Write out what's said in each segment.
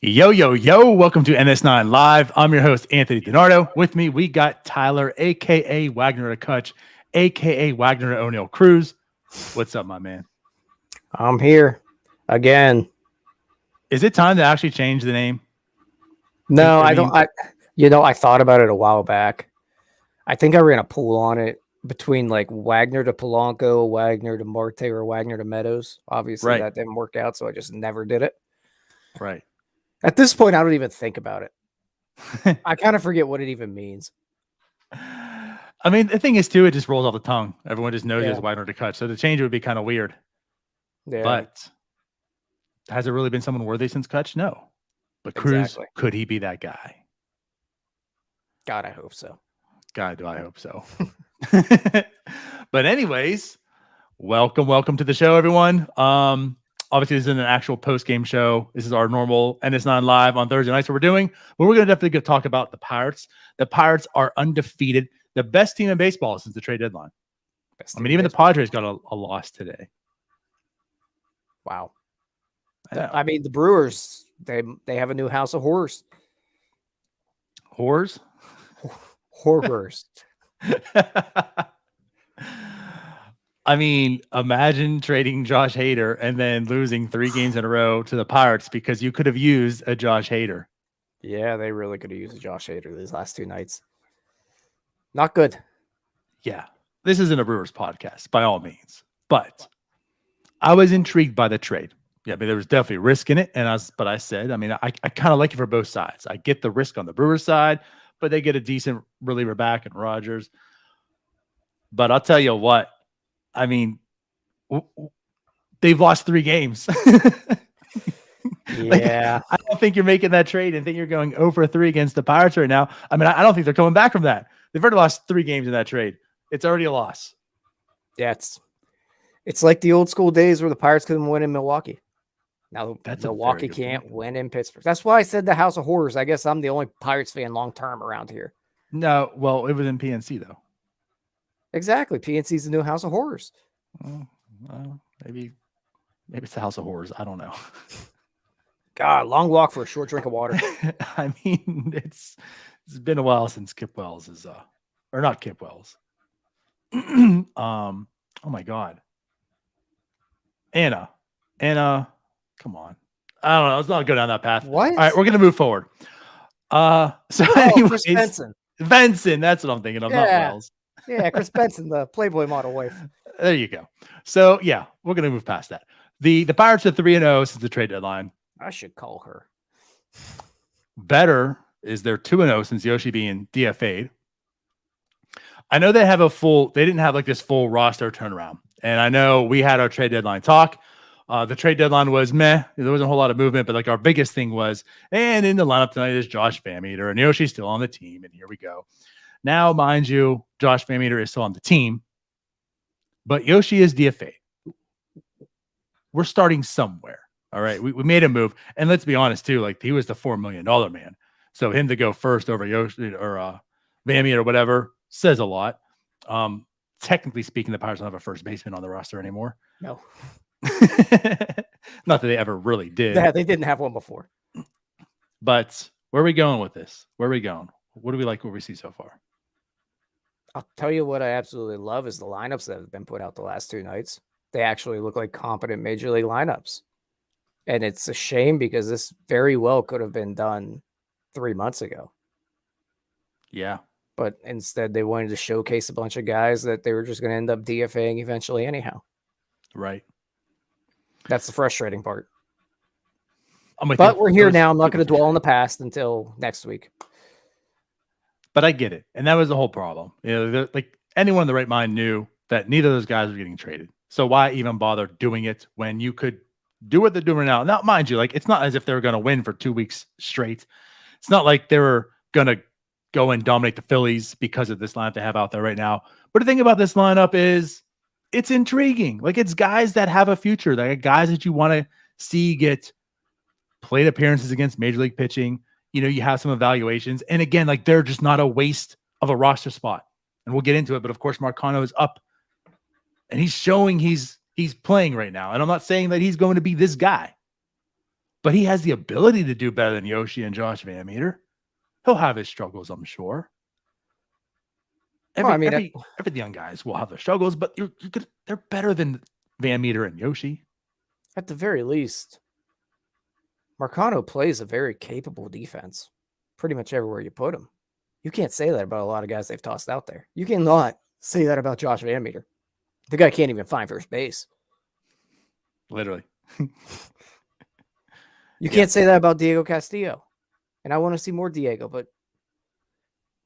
Yo, yo, yo, welcome to NS9 Live. I'm your host, Anthony DiNardo. With me, we got Tyler, a.k.a. Wagner to Kutch, a.k.a. Wagner to O'Neill Cruz. What's up, my man? I'm here again. Is it time to actually change the name? No, I don't. I thought about it a while back. I think I ran a poll on it between like Wagner to Polanco, Wagner to Marte, or Wagner to Meadows. Obviously, that didn't work out, so I just never did it. Right. At this point, I don't even think about it. I kind of forget what it even means. I mean, the thing is, too, it just rolls off the tongue. Everyone just knows it's Wagner to Kutch, so the change would be kind of weird. Yeah. But has it really been someone worthy since Kutch? No. But Cruz, could he be that guy? God, I hope so. God, do I hope so. But anyways, welcome to the show, everyone. Obviously, this isn't an actual post-game show. This is our normal NS9 Live on Thursday nights. What we're doing, but we're going to definitely talk about the Pirates. The Pirates are undefeated, the best team in baseball since the trade deadline. Even the Padres got a loss today. Wow. I mean, the Brewers, they have a new house of horrors. Horrors? Horrors. I mean, imagine trading Josh Hader and then losing 3 games in a row to the Pirates because you could have used a Josh Hader. Yeah, they really could have used a Josh Hader these last 2 nights. Not good. Yeah. This isn't a Brewers podcast by all means, but I was intrigued by the trade. Yeah, I mean, there was definitely risk in it. But I said, I mean, I kind of like it for both sides. I get the risk on the Brewers side, but they get a decent reliever back in Rogers. But I'll tell you what, I mean, they've lost 3 games. Yeah. I don't think you're making that trade and think you're going 0-3 against the Pirates right now. I mean, I don't think they're coming back from that. They've already lost 3 games in that trade. It's already a loss. Yeah, it's like the old school days where the Pirates couldn't win in Milwaukee. Now Milwaukee can't win in Pittsburgh. That's why I said the House of Horrors. I guess I'm the only Pirates fan long term around here. No, well, it was in PNC though. Exactly. PNC's the new House of Horrors. Well, maybe it's the House of Horrors. I don't know. God, long walk for a short drink of water. I mean, it's been a while since Kip Wells is or not Kip Wells. Oh my God. Anna, come on. I don't know. Let's not go down that path. What? All right, we're gonna move forward. Anyways, Chris Benson. Benson, that's what I'm thinking of, not Wells. Yeah, Chris Benson, the Playboy model wife. There you go. So yeah, we're gonna move past that. The Pirates are 3-0 since the trade deadline. I should call her. Better is they're 2-0 since Yoshi being DFA'd. I know they didn't have like this full roster turnaround. And I know we had our trade deadline talk. The trade deadline was meh. There wasn't a whole lot of movement, but like our biggest thing was, and in the lineup tonight is Josh Van Meter, and Yoshi's still on the team. And here we go. Now, mind you, Josh Van Meter is still on the team, but Yoshi is DFA. We're starting somewhere. All right. We made a move. And let's be honest too, like he was the $4 million man. So him to go first over Yoshi or Van Meter or whatever says a lot. Technically speaking, the Pirates don't have a first baseman on the roster anymore. No. Not that they ever really did. Yeah, they didn't have one before. But where are we going with this? Where are we going? What do we like what we see so far? I'll tell you what I absolutely love is the lineups that have been put out the last 2 nights. They actually look like competent major league lineups. And it's a shame because this very well could have been done 3 months ago. Yeah. But instead, they wanted to showcase a bunch of guys that they were just going to end up DFAing eventually anyhow. Right. That's the frustrating part. But we're here now. I'm not going to dwell on the past until next week. But I get it. And that was the whole problem. You know, like anyone in the right mind knew that neither of those guys were getting traded. So why even bother doing it when you could do what they're doing now? Now, mind you, like it's not as if they're going to win for 2 weeks straight. It's not like they were going to go and dominate the Phillies because of this lineup they have out there right now. But the thing about this lineup is it's intriguing. Like it's guys that have a future, like guys that you want to see get plate appearances against major league pitching. You know, you have some evaluations. And again, like they're just not a waste of a roster spot. And we'll get into it. But of course, Marcano is up and he's showing he's playing right now. And I'm not saying that he's going to be this guy, but he has the ability to do better than Yoshi and Josh Van Meter. He'll have his struggles, I'm sure. Every young guys will have their struggles, but they're better than Van Meter and Yoshi. At the very least, Marcano plays a very capable defense pretty much everywhere you put him. You can't say that about a lot of guys they've tossed out there. You cannot say that about Josh Van Meter. The guy can't even find first base. Literally. You can't say that about Diego Castillo. And I want to see more Diego, but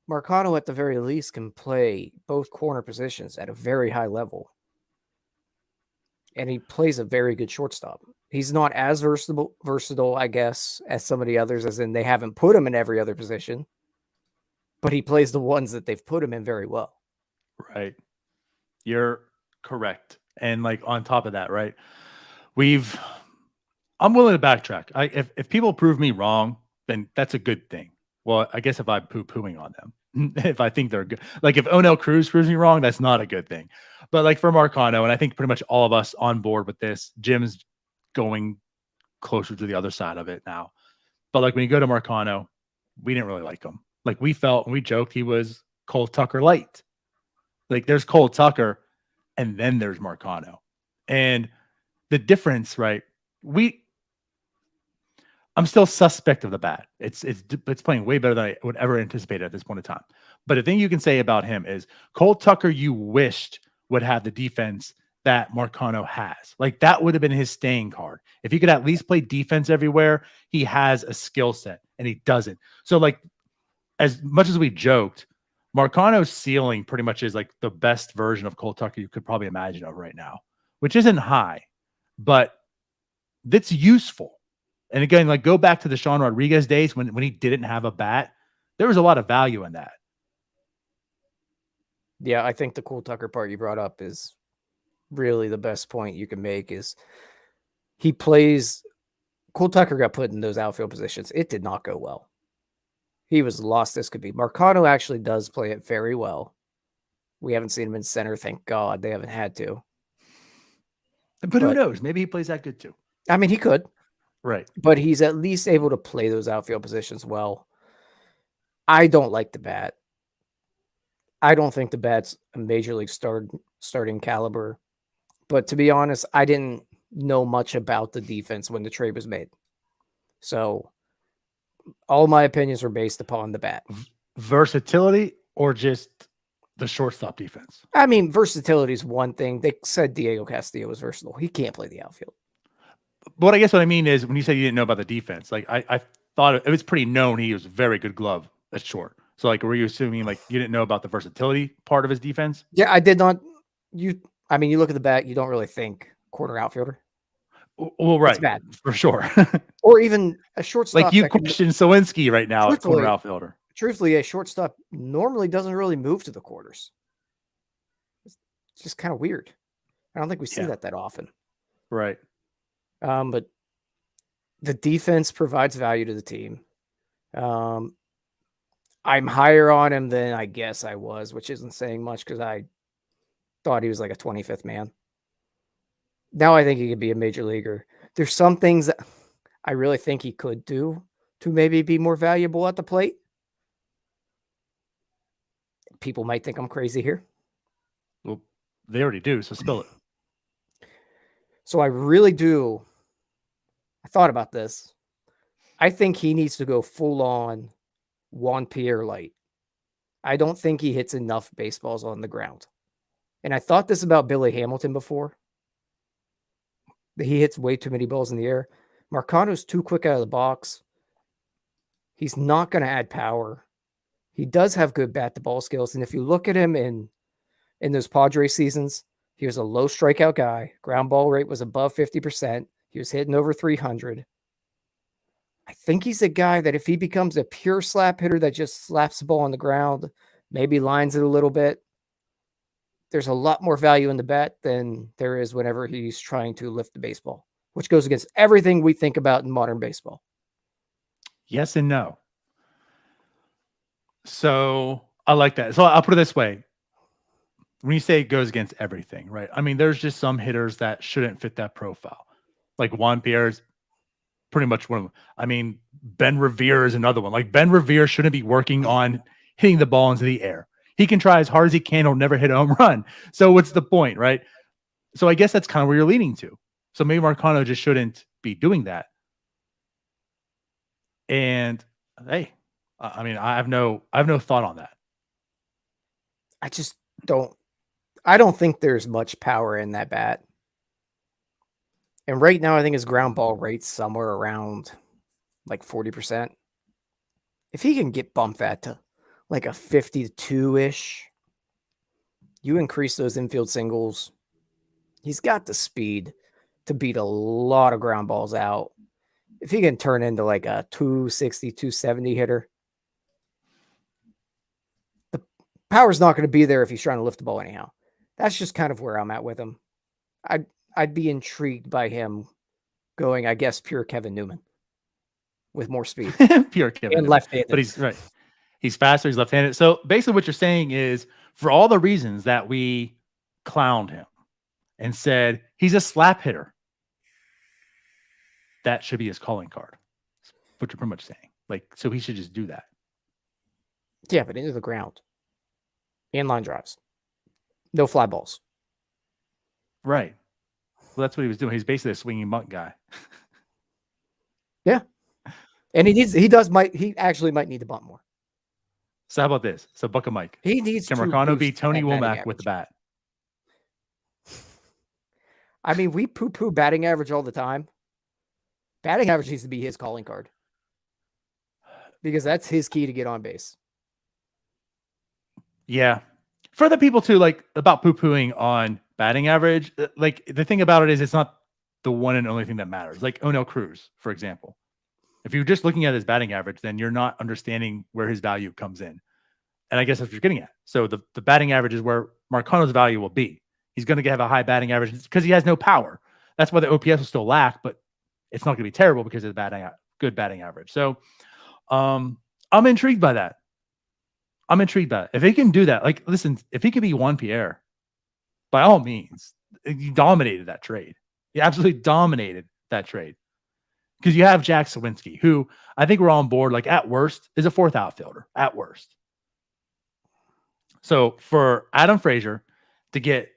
Marcano at the very least can play both corner positions at a very high level. And he plays a very good shortstop. He's not as versatile, I guess, as some of the others, as in they haven't put him in every other position, but he plays the ones that they've put him in very well. Right. You're correct. And like on top of that, right, I'm willing to backtrack. If people prove me wrong, then that's a good thing. Well, I guess if I'm poo-pooing on them, if I think they're good, like if Onel Cruz proves me wrong, that's not a good thing. But like for Marcano, and I think pretty much all of us on board with this, Jim's going closer to the other side of it now. But like when you go to Marcano, we didn't really like him. Like we felt and we joked he was Cole Tucker light. Like there's Cole Tucker, and then there's Marcano. And the difference, right? I'm still suspect of the bat. It's playing way better than I would ever anticipate at this point in time. But the thing you can say about him is Cole Tucker, you wished would have the defense that Marcano has. Like that would have been his staying card. If he could at least play defense everywhere, he has a skill set and he doesn't. So like as much as we joked, Marcano's ceiling pretty much is like the best version of Cole Tucker you could probably imagine of right now, which isn't high, but that's useful. And again, like go back to the Sean Rodriguez days when he didn't have a bat, there was a lot of value in that. Yeah, I think the Cole Tucker part you brought up is really the best point you can make is Cole Tucker got put in those outfield positions. It did not go well. He was lost as could be. Marcano actually does play it very well. We haven't seen him in center. Thank God they haven't had to. But who knows? Maybe he plays that good too. I mean, he could. Right. But he's at least able to play those outfield positions well. I don't like the bat. I don't think the bat's a major league starting caliber. But to be honest, I didn't know much about the defense when the trade was made. So all my opinions were based upon the bat. Versatility or just the shortstop defense? I mean, versatility is one thing. They said Diego Castillo was versatile. He can't play the outfield. But I guess what I mean is when you say you didn't know about the defense, like I thought it was pretty known he was a very good glove at short. So like, were you assuming like you didn't know about the versatility part of his defense? Yeah, I did not. You look at the bat, you don't really think corner outfielder. Well, right, for sure. Or even a shortstop. Like you question Sawinski right now at corner outfielder. Truthfully, a shortstop normally doesn't really move to the corners. It's just kind of weird. I don't think we see that often. Right. But the defense provides value to the team. I'm higher on him than I guess I was, which isn't saying much because I thought he was like a 25th man. Now I think he could be a major leaguer. There's some things that I really think he could do to maybe be more valuable at the plate. People might think I'm crazy here. Well, they already do, so spill it. So I really do. I thought about this. I think he needs to go full on Juan Pierre light. I don't think he hits enough baseballs on the ground. And I thought this about Billy Hamilton before. He hits way too many balls in the air. Marcano's too quick out of the box. He's not going to add power. He does have good bat-to-ball skills. And if you look at him in those Padres seasons, He was a low strikeout guy. Ground ball rate was above 50%. He was hitting over 300. I think he's a guy that if he becomes a pure slap hitter that just slaps the ball on the ground, maybe lines it a little bit, there's a lot more value in the bat than there is whenever he's trying to lift the baseball, which goes against everything we think about in modern baseball. Yes and no. So I like that. So I'll put it this way. When you say it goes against everything, right? I mean, there's just some hitters that shouldn't fit that profile. Like Juan Pierre's pretty much one of them. I mean, Ben Revere is another one. Like Ben Revere shouldn't be working on hitting the ball into the air. He can try as hard as he can. He'll never hit a home run. So what's the point, right? So I guess that's kind of where you're leaning to. So maybe Marcano just shouldn't be doing that. And hey, I mean, I have no thought on that. I don't think there's much power in that bat. And right now, I think his ground ball rate's somewhere around like 40%. If he can get bumped that to like a 52-ish, you increase those infield singles. He's got the speed to beat a lot of ground balls out. If he can turn into like a 260, 270 hitter, the power's not going to be there if he's trying to lift the ball anyhow. That's just kind of where I'm at with him. I'd be intrigued by him going, I guess, pure Kevin Newman with more speed. Pure Kevin and Newman. left-handed. But he's right. He's faster. He's left-handed. So basically what you're saying is for all the reasons that we clowned him and said he's a slap hitter, that should be his calling card. That's what you're pretty much saying. Like, so he should just do that. Yeah, but into the ground. And line drives. No fly balls. Right. Well, that's what he was doing. He's basically a swinging bunt guy. Yeah. And he actually might need to bunt more. So how about this? So Buck a Mike. He needs Can to Marcano be Tony that batting Womack with the average. bat? I mean, we poo-poo batting average all the time. Batting average needs to be his calling card. Because that's his key to get on base. Yeah. For the people too, like about poo-pooing on batting average, like the thing about it is it's not the one and only thing that matters. Like O'Neal Cruz, for example. If you're just looking at his batting average, then you're not understanding where his value comes in. And I guess that's what you're getting at. So the batting average is where Marcano's value will be. He's going to have a high batting average because he has no power. That's why the OPS will still lack, but it's not going to be terrible because of the good batting average. So I'm intrigued by that. I'm intrigued by it. If he can do that, like, listen, if he could be Juan Pierre, by all means, you dominated that trade. You absolutely dominated that trade. Because you have Jack Sawinski, who I think we're all on board, like at worst, is a fourth outfielder, at worst. So for Adam Frazier to get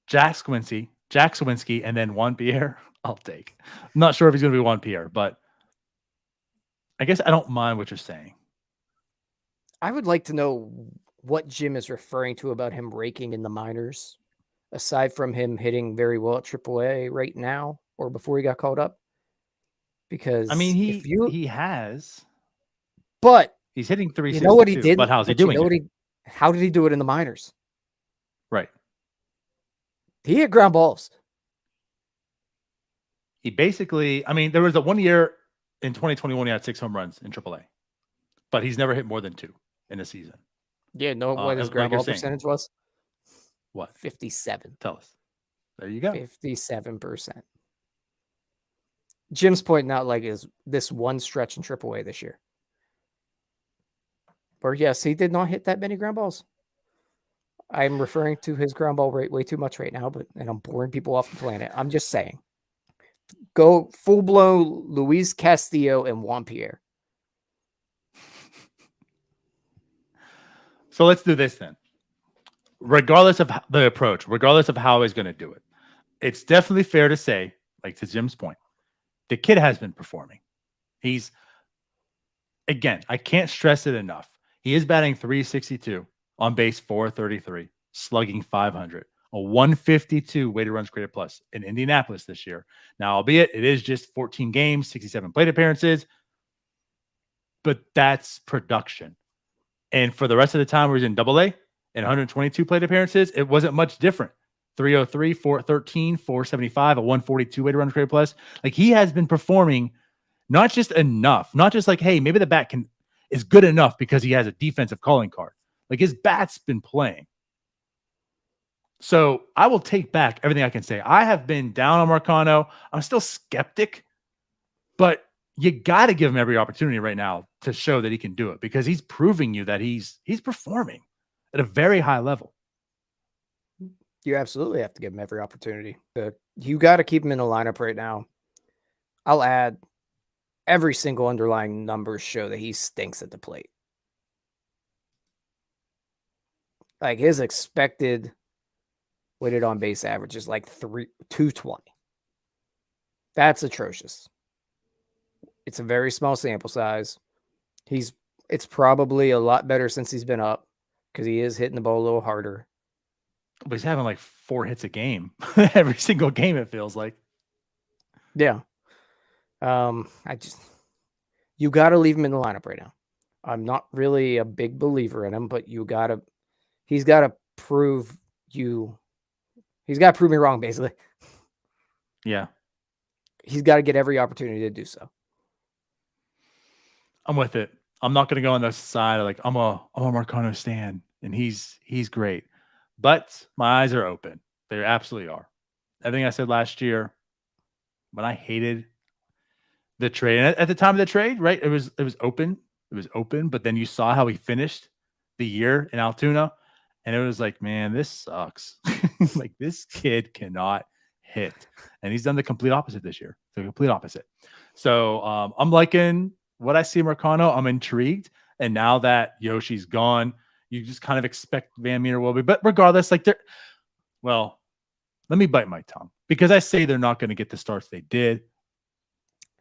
Jack Sawinski, and then Juan Pierre, I'll take. I'm not sure if he's going to be Juan Pierre, but I guess I don't mind what you're saying. I would like to know what Jim is referring to about him raking in the minors, aside from him hitting very well at AAA right now or before he got called up. Because I mean, he has, but he's hitting 362. You know what he did? But how's he doing it? How did he do it in the minors? Right. He hit ground balls. He basically, I mean, there was a 1 year in 2021 he had 6 home runs in AAA, but he's never hit more than 2 in a season. Yeah, know what his ground ball percentage was? What? 57. Tell us. There you go. 57%. Jim's pointing out like is this one stretch in AAA this year. Or yes, he did not hit that many ground balls. I'm referring to his ground ball rate way too much right now, and I'm boring people off the planet. I'm just saying. Go full-blown Luis Castillo and Juan Pierre. So let's do this then. Regardless of the approach, regardless of how he's going to do it, it's definitely fair to say, like to Jim's point, the kid has been performing. He's, again, I can't stress it enough. He is batting 362, on base 433, slugging 500, a 152 weighted runs created plus in Indianapolis this year. Now, albeit it is just 14 games, 67 plate appearances, but that's production. And for the rest of the time where he's in Double-A and 122 plate appearances, it wasn't much different. 303, 413, 475, a 142 weighted runs created plus. Like he has been performing not just enough, not just like, hey, maybe the bat is good enough because he has a defensive calling card. Like his bat's been playing. So I will take back everything I can say. I have been down on Marcano. I'm still skeptic, but you got to give him every opportunity right now to show that he can do it because he's proving you that he's performing at a very high level. You absolutely have to give him every opportunity. You got to keep him in the lineup right now. I'll add every single underlying numbers show that he stinks at the plate. Like his expected weighted on base average is like 220. That's atrocious. It's a very small sample size. It's probably a lot better since he's been up because he is hitting the ball a little harder. But he's having like 4 hits a game every single game. It feels like. Yeah. You got to leave him in the lineup right now. I'm not really a big believer in him, but he's got to prove he's got to prove me wrong, basically. Yeah. He's got to get every opportunity to do so. I'm with it. I'm not going to go on the side of like, I'm a Marcano stan and he's great, but my eyes are open. They absolutely are. Everything I said last year when I hated the trade, and at the time of the trade, right? It was open. It was open, but then you saw how he finished the year in Altoona, and it was like, man, this sucks. Like this kid cannot hit, and he's done the complete opposite this year. The complete opposite. So I'm liking what I see Marcano. I'm intrigued, and now that Yoshi's gone, you just kind of expect Van Meter will be. But regardless, like well, let me bite my tongue because I say they're not going to get the starts they did.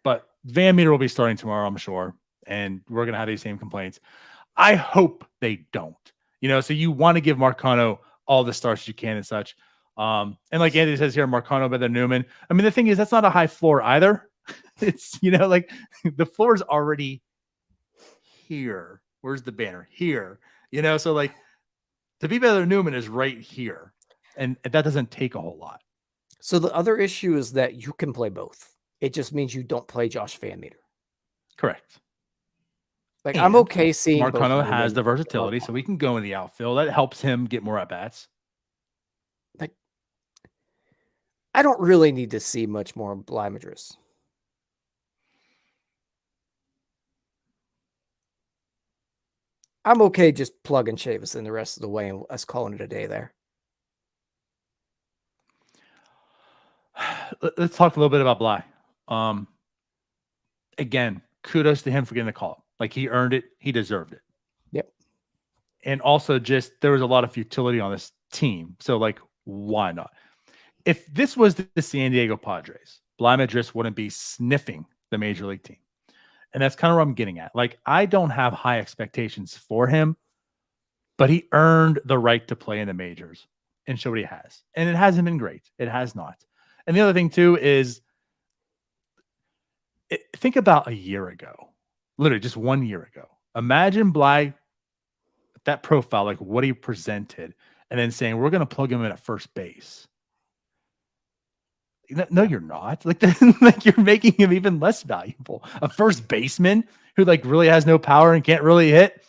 But Van Meter will be starting tomorrow, I'm sure, and we're going to have these same complaints. I hope they don't. So you want to give Marcano all the starts you can and such. And like Andy says here, Marcano better than Newman. I mean, the thing is, that's not a high floor either. It's, like the floor is already here. Where's the banner? Here. So like to be better than Newman is right here. And that doesn't take a whole lot. So the other issue is that you can play both. It just means you don't play Josh Van Meter. Correct. Like I'm okay seeing Marcano has the versatility, so we can go in the outfield. That helps him get more at bats. Like I don't really need to see much more Blymadris. I'm okay just plugging Chavis in the rest of the way and us calling it a day there. Let's talk a little bit about Bly. Again, kudos to him for getting the call. Like he earned it. He deserved it. Yep. And also just, there was a lot of futility on this team. So like, why not? If this was the San Diego Padres, Blymadris wouldn't be sniffing the major league team. And that's kind of what I'm getting at. Like, I don't have high expectations for him, but he earned the right to play in the majors and show what he has. And it hasn't been great. It has not. And the other thing too is, think about a year ago, literally just 1 year ago. Imagine Bly, that profile, like what he presented, and then saying, we're going to plug him in at first base. No, you're not. Like, like you're making him even less valuable. A first baseman who like really has no power and can't really hit.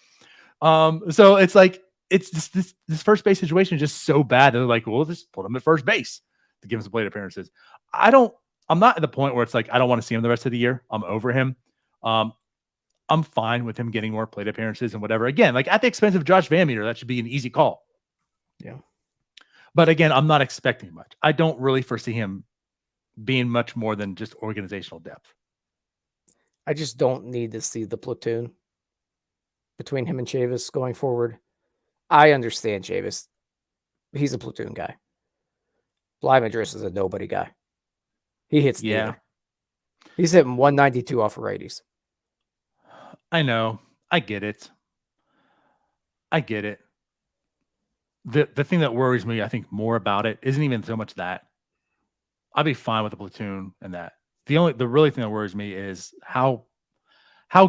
So it's like, it's just this first base situation is just so bad. They're like, well, just put him at first base to give him some plate appearances. I'm not at the point where it's like, I don't want to see him the rest of the year. I'm over him. I'm fine with him getting more plate appearances and whatever. Again, like at the expense of Josh Van Meter, that should be an easy call. Yeah. But again, I'm not expecting much. I don't really foresee him being much more than just organizational depth. I just don't need to see the platoon between him and Chavis going forward. I understand Chavis. He's a platoon guy. Blymadris is a nobody guy. He hits neither. He's hitting 192 off of righties. I know. I get it. The thing that worries me, I think, more about it isn't even so much that. I'd be fine with the platoon and that. The really thing that worries me is how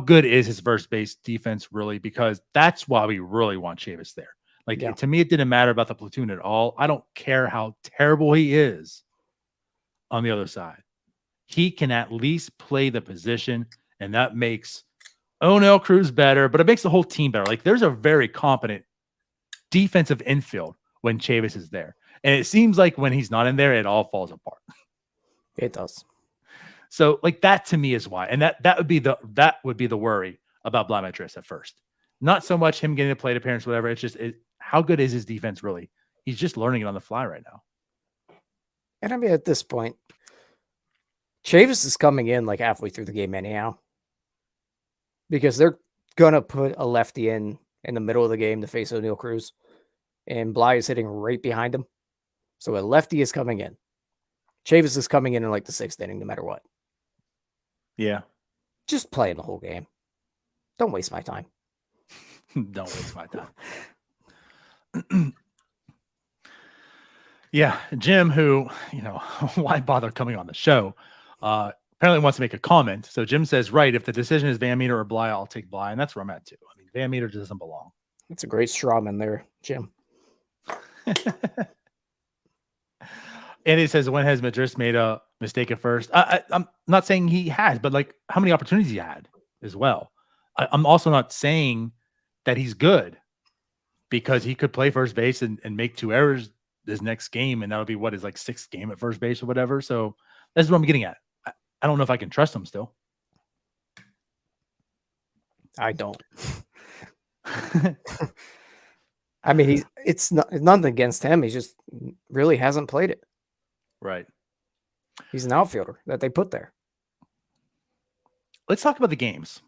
good is his first base defense really, because that's why we really want Chavis there. Like Yeah. to me, it didn't matter about the platoon at all. I don't care how terrible he is on the other side. He can at least play the position, and that makes Onel Cruz better, but it makes the whole team better. Like there's a very competent defensive infield when Chavis is there. And it seems like when he's not in there, it all falls apart. It does. So like that to me is why. And that would be the worry about Blymetris at first. Not so much him getting a plate appearance, whatever. It's just how good is his defense really? He's just learning it on the fly right now. And I mean, at this point, Chavis is coming in like halfway through the game anyhow. Because they're going to put a lefty in the middle of the game to face O'Neill Cruz. And Bly is hitting right behind him. So a lefty is coming in. Chavis is coming in like the 6th inning, no matter what. Yeah. Just play the whole game. Don't waste my time. Don't waste my time. Yeah. Jim, who, why bother coming on the show? Apparently wants to make a comment. So Jim says, right, if the decision is Van Meter or Bly, I'll take Bly. And that's where I'm at too. I mean, Van Meter doesn't belong. It's a great strawman there, Jim. And he says, when has Madris made a mistake at first? I'm not saying he has, but like how many opportunities he had as well. I'm also not saying that he's good because he could play first base and make 2 errors this next game. And that'll be what is like 6th game at first base or whatever. So that's what I'm getting at. I don't know if I can trust him still. I don't. I mean, it's nothing against him. He just really hasn't played it. Right. He's an outfielder that they put there. Let's talk about the games.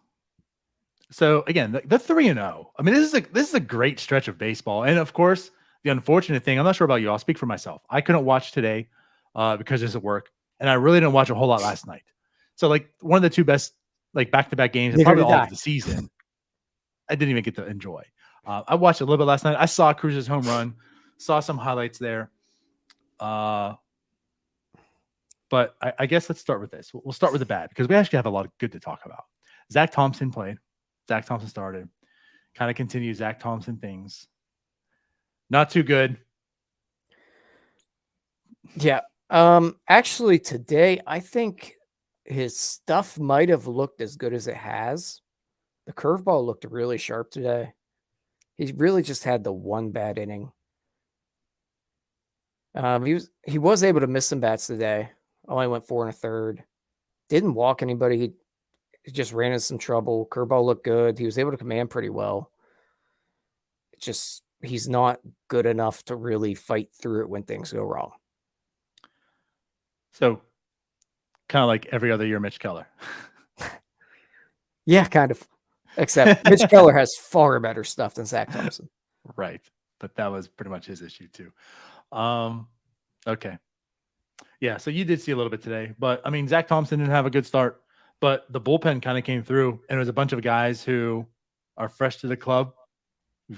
So again, the 3-0. I mean, this is a great stretch of baseball. And of course, the unfortunate thing, I'm not sure about you. I'll speak for myself. I couldn't watch today because it's at work. And I really didn't watch a whole lot last night. So like one of the 2 best like back-to-back games, and probably all of the season, I didn't even get to enjoy. I watched a little bit last night. I saw Cruz's home run, saw some highlights there. But I guess let's start with this. We'll start with the bad because we actually have a lot of good to talk about. Zach Thompson played. Zach Thompson started. Kind of continues Zach Thompson things. Not too good. Yeah. Actually, today, I think his stuff might have looked as good as it has. The curveball looked really sharp today. He really just had the one bad inning. He was able to miss some bats today. Only went 4 1/3. Didn't walk anybody. He just ran into some trouble. Curveball looked good. He was able to command pretty well. It's just he's not good enough to really fight through it when things go wrong. So kind of like every other year, Mitch Keller. Yeah, kind of. Except Mitch Keller has far better stuff than Zach Thompson. Right. But that was pretty much his issue too. Okay. Yeah, so you did see a little bit today. But, I mean, Zach Thompson didn't have a good start. But the bullpen kind of came through. And it was a bunch of guys who are fresh to the club.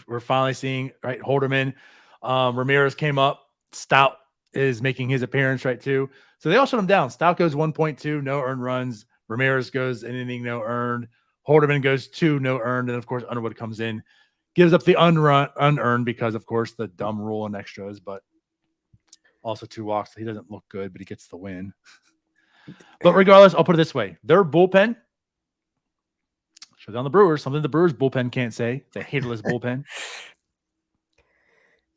We're finally seeing, right, Holderman. Ramirez came up. Stout is making his appearance, right, too. So they all shut him down. Stout goes 1.2, no earned runs. Ramirez goes an inning, no earned. Holderman goes 2, no earned. And, of course, Underwood comes in, gives up the unearned because, of course, the dumb rule and extras. But also 2 walks. He doesn't look good, but he gets the win. But regardless, I'll put it this way. Their bullpen, shut down the Brewers, something the Brewers bullpen can't say. The haterless bullpen.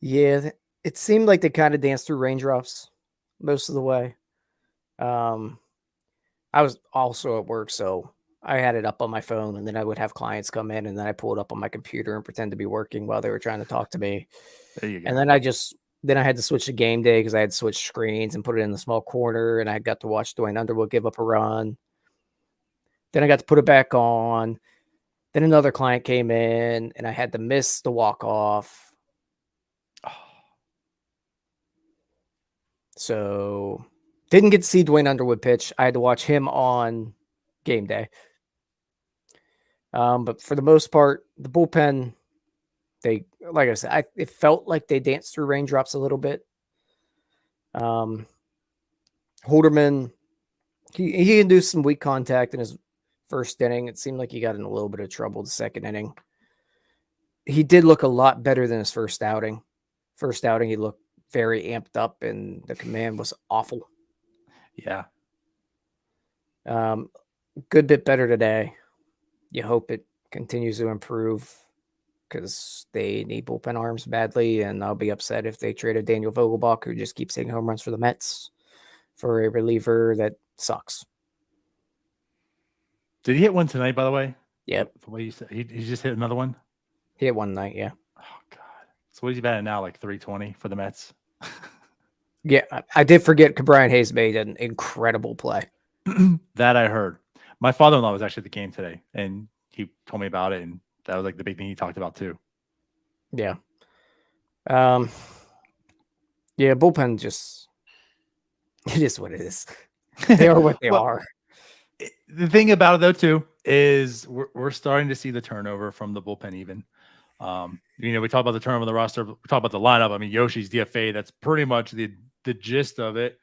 Yeah, it seemed like they kind of danced through raindrops most of the way. I was also at work, so I had it up on my phone, and then I would have clients come in, and then I pull it up on my computer and pretend to be working while they were trying to talk to me. There you go. And then I had to switch to game day because I had to switch screens and put it in the small corner, and I got to watch Dwayne Underwood give up a run. Then I got to put it back on. Then another client came in, and I had to miss the walk-off. So didn't get to see Dwayne Underwood pitch. I had to watch him on game day. But for the most part, the bullpen, they, like I said, it felt like they danced through raindrops a little bit. Holderman, he induced some weak contact in his first inning. It seemed like he got in a little bit of trouble the second inning. he did look a lot better than his first outing. First outing, he looked very amped up, and the command was awful. Yeah. Good bit better today. You hope it continues to improve because they need bullpen arms badly, and I'll be upset if they traded Daniel Vogelbach, who just keeps hitting home runs for the Mets, for a reliever that sucks. Did he hit one tonight, by the way? Yep. The way you said, he just hit another one? He hit one night, yeah. Oh, God. So what is he batting now, like 320 for the Mets? Yeah, I did forget Brian Hayes made an incredible play. That I heard. My father-in-law was actually at the game today, and he told me about it, and that was like the big thing he talked about too. Yeah. Yeah, bullpen just, it is what it is. They are what they are. The thing about it though too is we're starting to see the turnover from the bullpen even. We talk about the turnover on the roster, we talk about the lineup. I mean, Yoshi's DFA, that's pretty much the gist of it.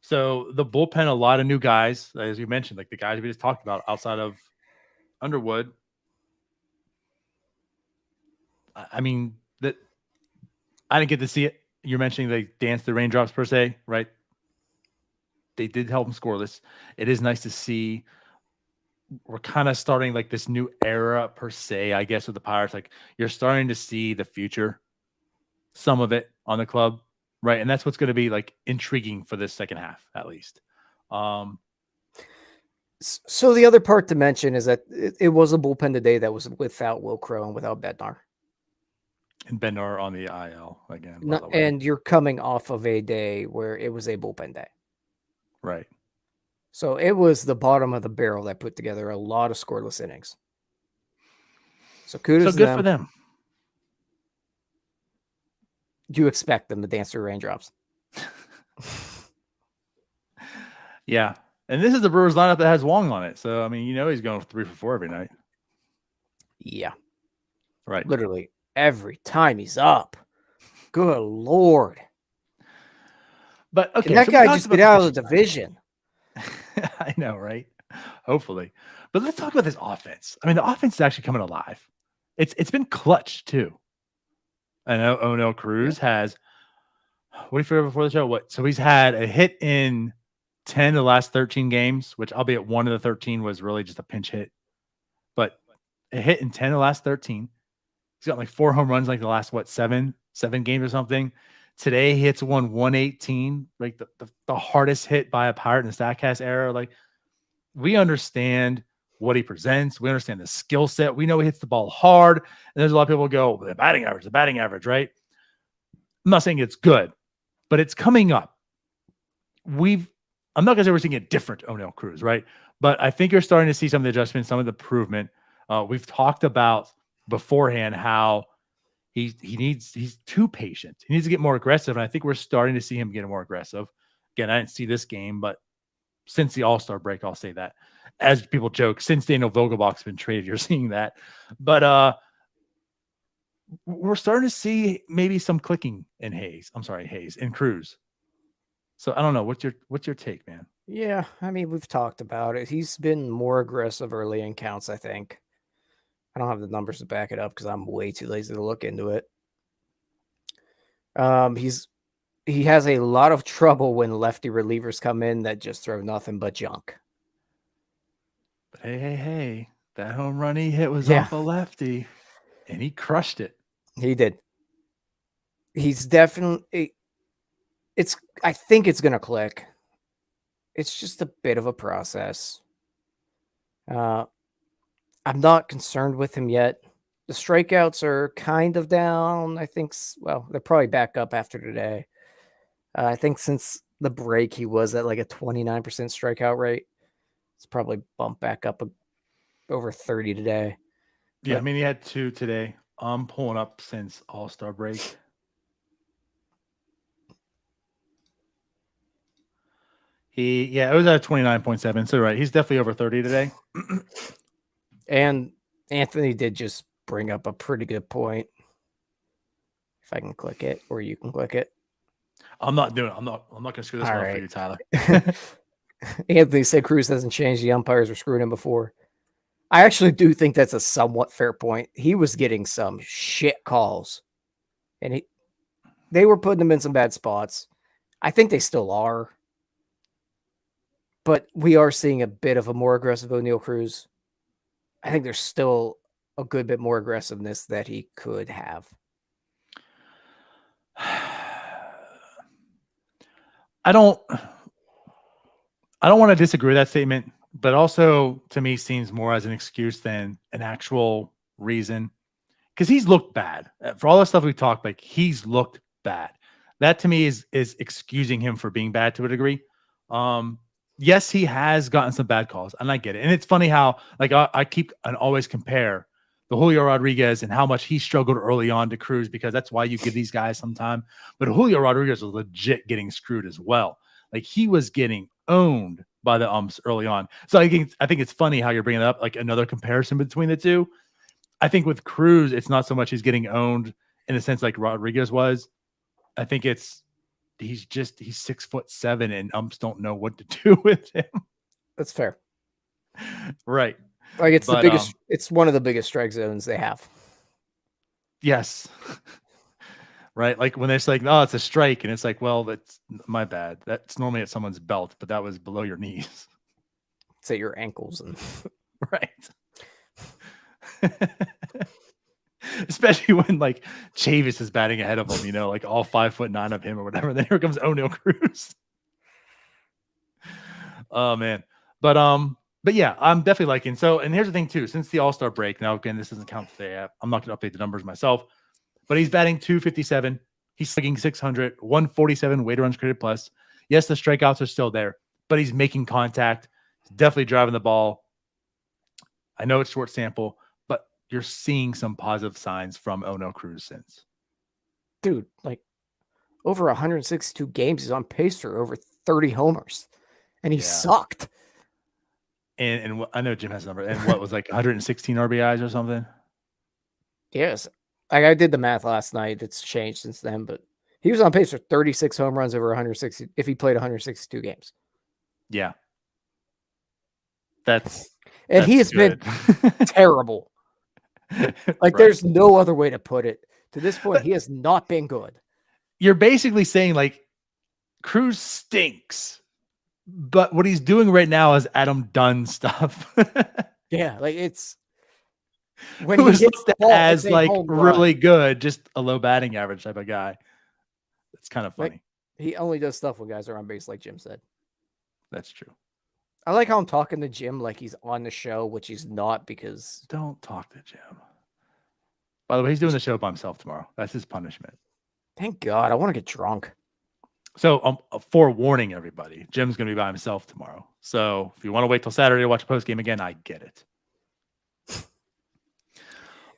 So the bullpen, a lot of new guys, as you mentioned, like the guys we just talked about outside of Underwood. I mean, that I didn't get to see it. You're mentioning they danced the raindrops per se, right? They did help them scoreless. It is nice to see. We're kind of starting like this new era per se, I guess, with the Pirates. Like you're starting to see the future, some of it on the club, right? And that's what's going to be like intriguing for this second half, at least. So the other part to mention is that it was a bullpen today that was without Will Crow and without Bednar. And Bednar on the IL again. And you're coming off of a day where it was a bullpen day. Right. So it was the bottom of the barrel that put together a lot of scoreless innings. So kudos to them. So good for them. You expect them to dance through raindrops. Yeah. And this is the Brewers lineup that has Wong on it. So, I mean, he's going 3 for 4 every night. Yeah. Right. Literally every time he's up. Good Lord. But, okay. Can that guy just get out of the division? I know, right? Hopefully. But let's talk about this offense. I mean, the offense is actually coming alive. It's been clutch, too. I know O'Neill Cruz has, what do you figure before the show? So he's had a hit in 10 of the last 13 games, which albeit one of the 13 was really just a pinch hit. But a hit in 10 of the last 13. He's got like 4 home runs like the last, seven games or something. Today he hits 118, like the hardest hit by a Pirate in the StatCast era. Like we understand what he presents. We understand the skill set. We know he hits the ball hard. And there's a lot of people who go, the batting average, right? I'm not saying it's good, but it's coming up. I'm not going to say we're seeing a different O'Neill Cruz, right? But I think you're starting to see some of the adjustments, some of the improvement. We've talked about beforehand how he's too patient. He needs to get more aggressive. And I think we're starting to see him get more aggressive. Again, I didn't see this game, but since the All-Star break, I'll say that. As people joke, since Daniel Vogelbach's been traded, you're seeing that. But we're starting to see maybe some clicking in Hayes and Cruz. So I don't know. What's your take, man? Yeah, I mean, we've talked about it. He's been more aggressive early in counts, I think. I don't have the numbers to back it up because I'm way too lazy to look into it. He has a lot of trouble when lefty relievers come in that just throw nothing but junk. But hey, that home run he hit was off a lefty, and he crushed it. He did. He's definitely. I think it's gonna click. It's just a bit of a process. I'm not concerned with him yet. The strikeouts are kind of down. I think, well, they're probably back up after today. I think since the break, he was at like a 29% strikeout rate. It's probably bumped back up over 30 today. Yeah, I mean, he had 2 today. I'm pulling up since All-Star break. It was at 29.7. So, right, he's definitely over 30 today. And Anthony did just bring up a pretty good point. If I can click it, or you can click it. I'm not doing it. I'm not going to screw this one up for you, Tyler. Anthony said Cruz hasn't changed. The umpires were screwing him before. I actually do think that's a somewhat fair point. He was getting some shit calls, and they were putting him in some bad spots. I think they still are, but we are seeing a bit of a more aggressive O'Neal Cruz. I think there's still a good bit more aggressiveness that he could have. I don't want to disagree with that statement, but also to me seems more as an excuse than an actual reason. Because he's looked bad. For all the stuff we've talked, like he's looked bad. That to me is excusing him for being bad to a degree. Yes, he has gotten some bad calls, and I get it. And it's funny how like I keep and always compare the Julio Rodriguez and how much he struggled early on to Cruz, because that's why you give these guys some time. But Julio Rodriguez was legit getting screwed as well. Like he was getting owned by the umps early on. So I think it's funny how you're bringing up like another comparison between the two. I think with Cruz, it's not so much he's getting owned in a sense like Rodriguez was. I think he's 6'7" and umps don't know what to do with him. That's fair. Right. Like it's the biggest, it's one of the biggest strike zones they have. Yes. Right. Like when they're like, oh, it's a strike. And it's like, well, that's my bad. That's normally at someone's belt, but that was below your knees. It's at your ankles. And right. Especially when like Chavis is batting ahead of him, like all 5'9" of him or whatever. Then here comes O'Neal Cruz. Oh man. But yeah, I'm definitely liking. So, and here's the thing too, since the All-Star break, now again, this doesn't count today. I'm not going to update the numbers myself, but he's batting 257. He's slugging 600, 147 weighted runs created plus. Yes, the strikeouts are still there, but he's making contact. He's definitely driving the ball. I know it's short sample, but you're seeing some positive signs from O'Neal Cruz since. Dude, like over 162 games, he's on pace for over 30 homers, and he sucked. And I know Jim has a number. And what was like 116 RBIs or something? Yes. I did the math last night. It's changed since then, but he was on pace for 36 home runs over 160 if he played 162 games. Yeah. And that's he has good. been terrible. Like there's no other way to put it. To this point, he has not been good. You're basically saying like Cruz stinks. But what he's doing right now is Adam Dunn stuff. Yeah, like it's when he hits the ball, as like really run. good, just a low batting average type of guy. It's kind of funny. Like, he only does stuff when guys are on base, like Jim said. That's true. I like how I'm talking to Jim like he's on the show, which he's not, because don't talk to Jim. By the way, he's doing the show by himself tomorrow. That's his punishment. Thank God. I want to get drunk. So, forewarning everybody, Jim's going to be by himself tomorrow. So, if you want to wait till Saturday to watch a post game again, I get it.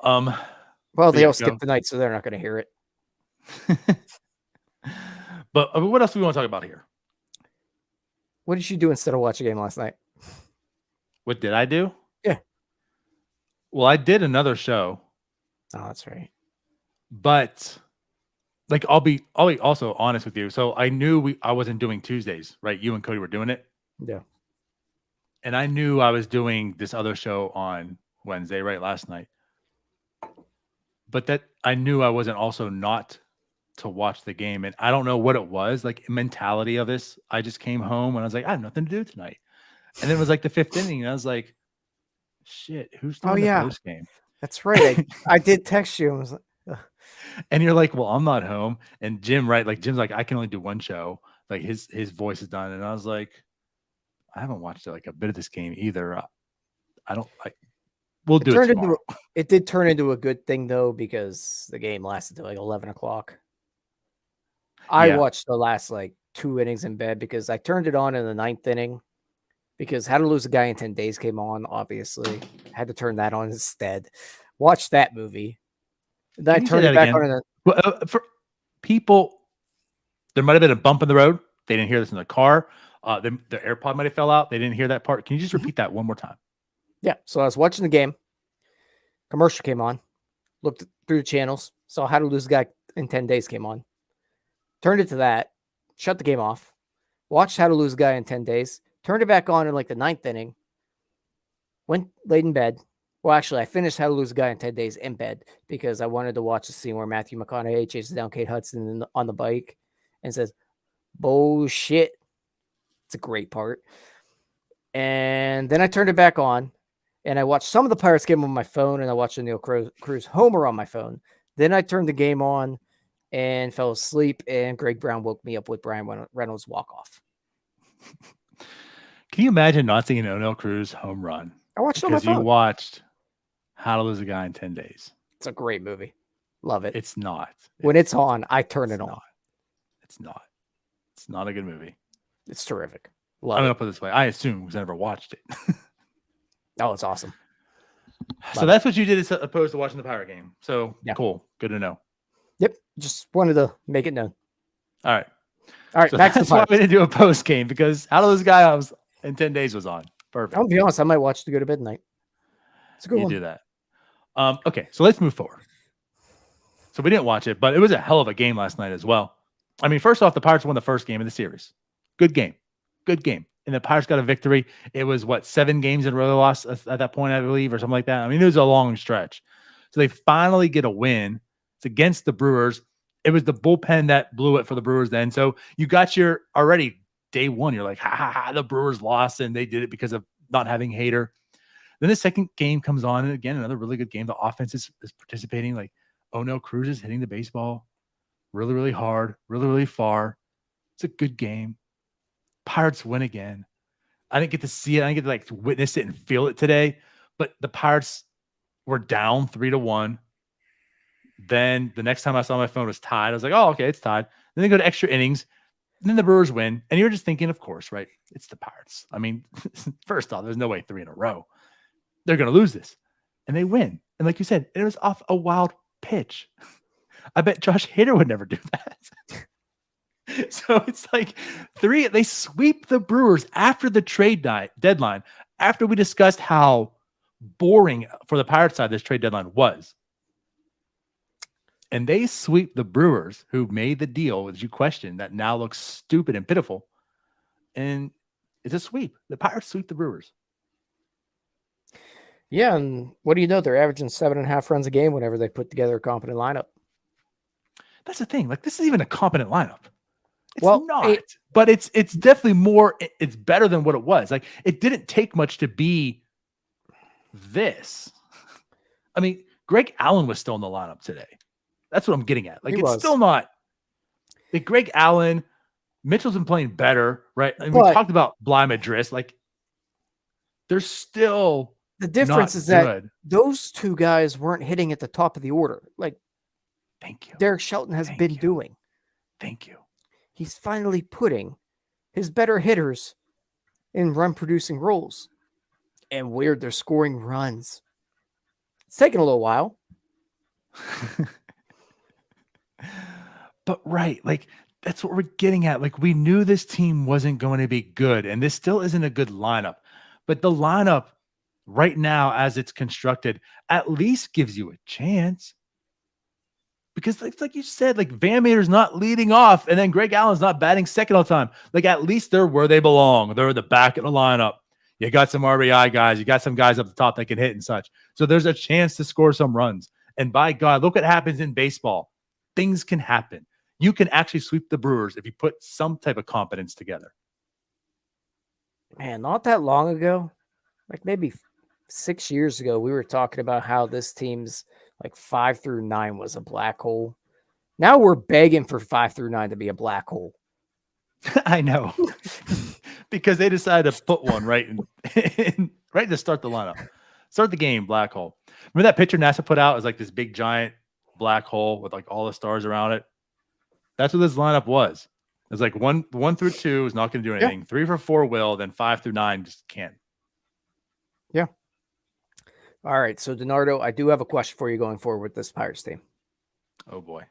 Well, they all skipped the night, so they're not going to hear it. But what else do we want to talk about here? What did you do instead of watch a game last night? What did I do? Yeah. Well, I did another show. Oh, that's right. But like I'll be also honest with you. So I knew I wasn't doing Tuesdays, right? You and Cody were doing it. Yeah. And I knew I was doing this other show on Wednesday, right? Last night. But that I knew I wasn't also not to watch the game. And I don't know what it was, like mentality of this. I just came home and I was like, I have nothing to do tonight. And then it was like the 5th inning. And I was like, shit, who's doing the post game? That's right. I did text you. I was like, and you're like, well, I'm not home. And Jim, right? Like Jim's like, I can only do one show. Like his voice is done. And I was like, I haven't watched like a bit of this game either. I don't like. We'll do it tomorrow. It did turn into a good thing though, because the game lasted till like 11 o'clock. I watched the last like 2 innings in bed because I turned it on in the 9th inning because How to Lose a Guy in 10 Days came on. Obviously, had to turn that on instead. Watch that movie. Then I turned it back on. For people, there might have been a bump in the road. They didn't hear this in the car. The AirPod might have fell out. They didn't hear that part. Can you just repeat that one more time? Yeah. So I was watching the game. Commercial came on. Looked through the channels. Saw How to Lose a Guy in 10 Days came on. Turned it to that. Shut the game off. Watched How to Lose a Guy in 10 Days. Turned it back on in like the 9th inning. Went laid in bed. Well, actually, I finished How to Lose a Guy in 10 Days in bed because I wanted to watch the scene where Matthew McConaughey chases down Kate Hudson on the bike and says, "Bullshit." It's a great part. And then I turned it back on and I watched some of the Pirates game on my phone and I watched the Neil Cruz homer on my phone. Then I turned the game on and fell asleep, and Greg Brown woke me up with Brian Reynolds' walk-off. Can you imagine not seeing an O'Neill Cruz home run? I watched it on my Because you phone. watched How to Lose a Guy in 10 Days. It's a great movie. Love it. It's not. When it's on, I turn it on. Not. It's not. It's not a good movie. It's terrific. I'm Love going it. to put it this way. I assume because I never watched it. Oh, it's awesome. So Love that's what you did as opposed to watching the Pirate game. So Yeah. cool. Good to know. Yep. Just wanted to make it known. All right. All right. So Back to the that's why Pirates. we didn't do a post game, because How to Lose a Guy in 10 Days was on. Perfect. I'll be honest. I might watch To Go to Bed Night. It's a good You one. do that. Okay. So let's move forward. So we didn't watch it, but it was a hell of a game last night as well. I mean, first off, the Pirates won the first game of the series. Good game. Good game. And the Pirates got a victory. It was 7 games in a row they lost at that point, I believe, or something like that. I mean, it was a long stretch. So they finally get a win. It's against the Brewers. It was the bullpen that blew it for the Brewers then. So you got your already day one. You're like, ha, the Brewers lost, and they did it because of not having Hader. Then the second game comes on, and again, another really good game. The offense is participating. Like, O'Neill Cruz is hitting the baseball really, really hard, really, really far. It's a good game. Pirates win again. I didn't get to see it. I didn't get to witness it and feel it today, but the Pirates were down 3-1. Then the next time I saw my phone was tied. I was like, oh, okay, it's tied. Then they go to extra innings. And then the Brewers win. And you're just thinking, of course, right? It's the Pirates. I mean, first off, there's no way 3 in a row. They're going to lose this. And they win. And like you said, it was off a wild pitch. I bet Josh Hader would never do that. So it's like they sweep the Brewers after the trade deadline, after we discussed how boring for the Pirates side this trade deadline was. And they sweep the Brewers, who made the deal, as you questioned, that now looks stupid and pitiful. And it's a sweep. The Pirates sweep the Brewers. Yeah, and what do you know? They're averaging 7.5 runs a game whenever they put together a competent lineup. That's the thing. Like, this is even a competent lineup. It's not, but it's definitely more. It's better than what it was. Like, it didn't take much to be this. I mean, Greg Allen was still in the lineup today. That's what I'm getting at. Like, it's still not. Like, Greg Allen, Mitchell's been playing better, right? And we talked about Bly Madris. Like, there's still the difference is that those two guys weren't hitting at the top of the order. Like, thank you, Derek Shelton has been doing. Thank you. He's finally putting his better hitters in run-producing roles. And weird, they're scoring runs. It's taking a little while. But right, like, that's what we're getting at. Like, we knew this team wasn't going to be good, and this still isn't a good lineup. But the lineup right now, as it's constructed, at least gives you a chance. Because like you said, like, Van Meter's not leading off, and then Greg Allen's not batting second all the time. Like, at least they're where they belong. They're the back of the lineup. You got some RBI guys. You got some guys up the top that can hit and such. So there's a chance to score some runs. And by God, look what happens in baseball. Things can happen. You can actually sweep the Brewers if you put some type of competence together. Man, not that long ago, like maybe 6 years ago, we were talking about how this team's like 5 through 9 was a black hole. Now we're begging for 5 through 9 to be a black hole. I know. Because they decided to put one right to start the lineup. Start the game, black hole. Remember that picture NASA put out? It was like this big giant black hole with like all the stars around it. That's what this lineup was. It was like 1 through 2 is not going to do anything. 3 for 4 will, then 5 through 9 just can't. Yeah. All right. So, DiNardo, I do have a question for you going forward with this Pirates team. Oh boy.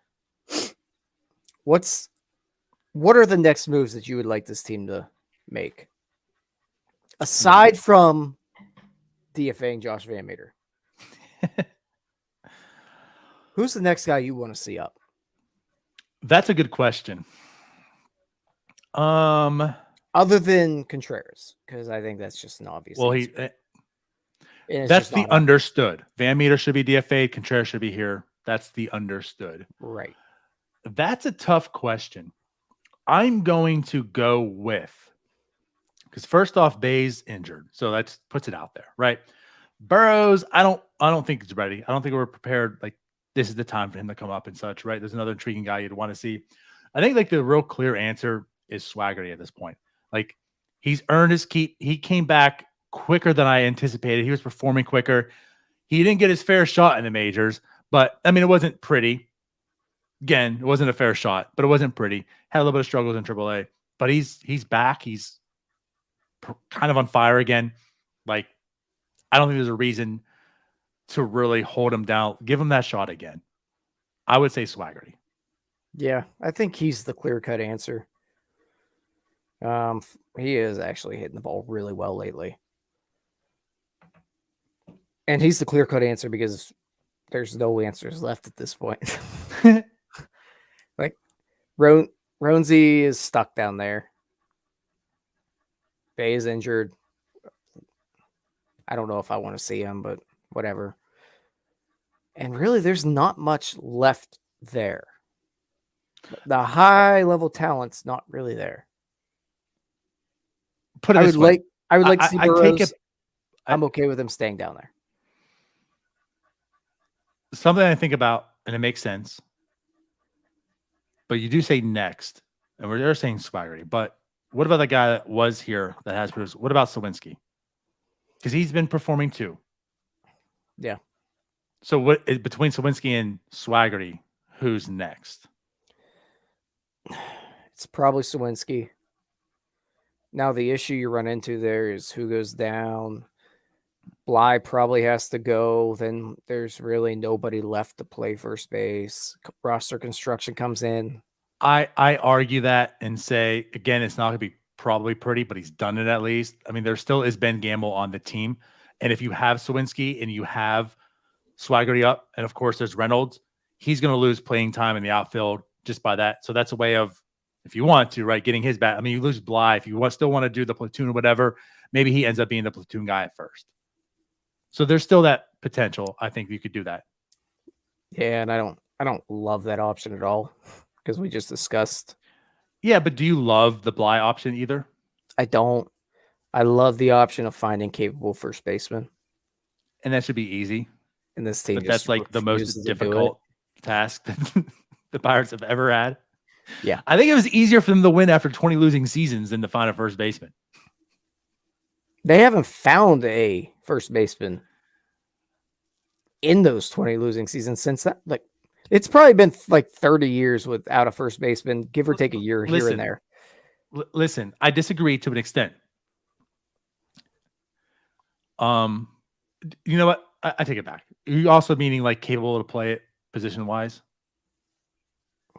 What are the next moves that you would like this team to make? Aside from DFAing Josh Van Meter. Who's the next guy you want to see up? That's a good question. Other than Contreras, because I think that's just an obvious. Well, answer. And it's That's just the not happening. understood. Van Meter should be DFA'd. Contreras should be here. That's the understood. Right. That's a tough question. I'm going to go with, because first off, Bay's injured, so that puts it out there, right? Burrows, I don't think he's ready. I don't think we're prepared. Like, this is the time for him to come up and such, right? There's another intriguing guy you'd want to see. I think like the real clear answer is Swaggerty at this point. Like, he's earned his keep. He came back quicker than I anticipated. He was performing quicker. He didn't get his fair shot in the majors, but I mean, it wasn't pretty. Again, it wasn't a fair shot, but it wasn't pretty. Had a little bit of struggles in AAA, but he's back. He's kind of on fire again. Like, I don't think there's a reason to really hold him down. Give him that shot again. I would say Swaggerty. Yeah, I think he's the clear-cut answer. He is actually hitting the ball really well lately. And he's the clear-cut answer because there's no answers left at this point. Like, Ronzi is stuck down there. Bay is injured. I don't know if I want to see him, but whatever. And really, there's not much left there. The high-level talent's not really there. Put it I this would way. like. I would like to see I Burrows. take it. I'm okay with him staying down there. Something I think about, and it makes sense. But you do say next, and we're saying Swaggerty. But what about the guy that was here that has produced? What about Sawinski? Because he's been performing too. Yeah. So what between Sawinski and Swaggerty, who's next? It's probably Sawinski. Now, the issue you run into there is who goes down. Bly probably has to go. Then there's really nobody left to play first base. Roster construction comes in. I argue that and say, again, it's not going to be probably pretty, but he's done it at least. I mean, there still is Ben Gamble on the team. And if you have Sawinski and you have Swaggerty up, and of course there's Reynolds, he's going to lose playing time in the outfield just by that. So that's a way of, if you want to, right, getting his bat. I mean, you lose Bly. If you still want to do the platoon or whatever, maybe he ends up being the platoon guy at first. So there's still that potential. I think you could do that. Yeah, and I don't love that option at all because we just discussed. Yeah, but do you love the Bly option either? I don't. I love the option of finding capable first baseman. And that should be easy. And this team But that's like the most difficult task that the Pirates have ever had. Yeah. I think it was easier for them to win after 20 losing seasons than to find a first baseman. They haven't found a first baseman in those 20 losing seasons since that. Like, it's probably been like 30 years without a first baseman, give or take a year here and there. Listen, I disagree to an extent. You know what? I take it back. Are you also meaning like capable to play it position wise?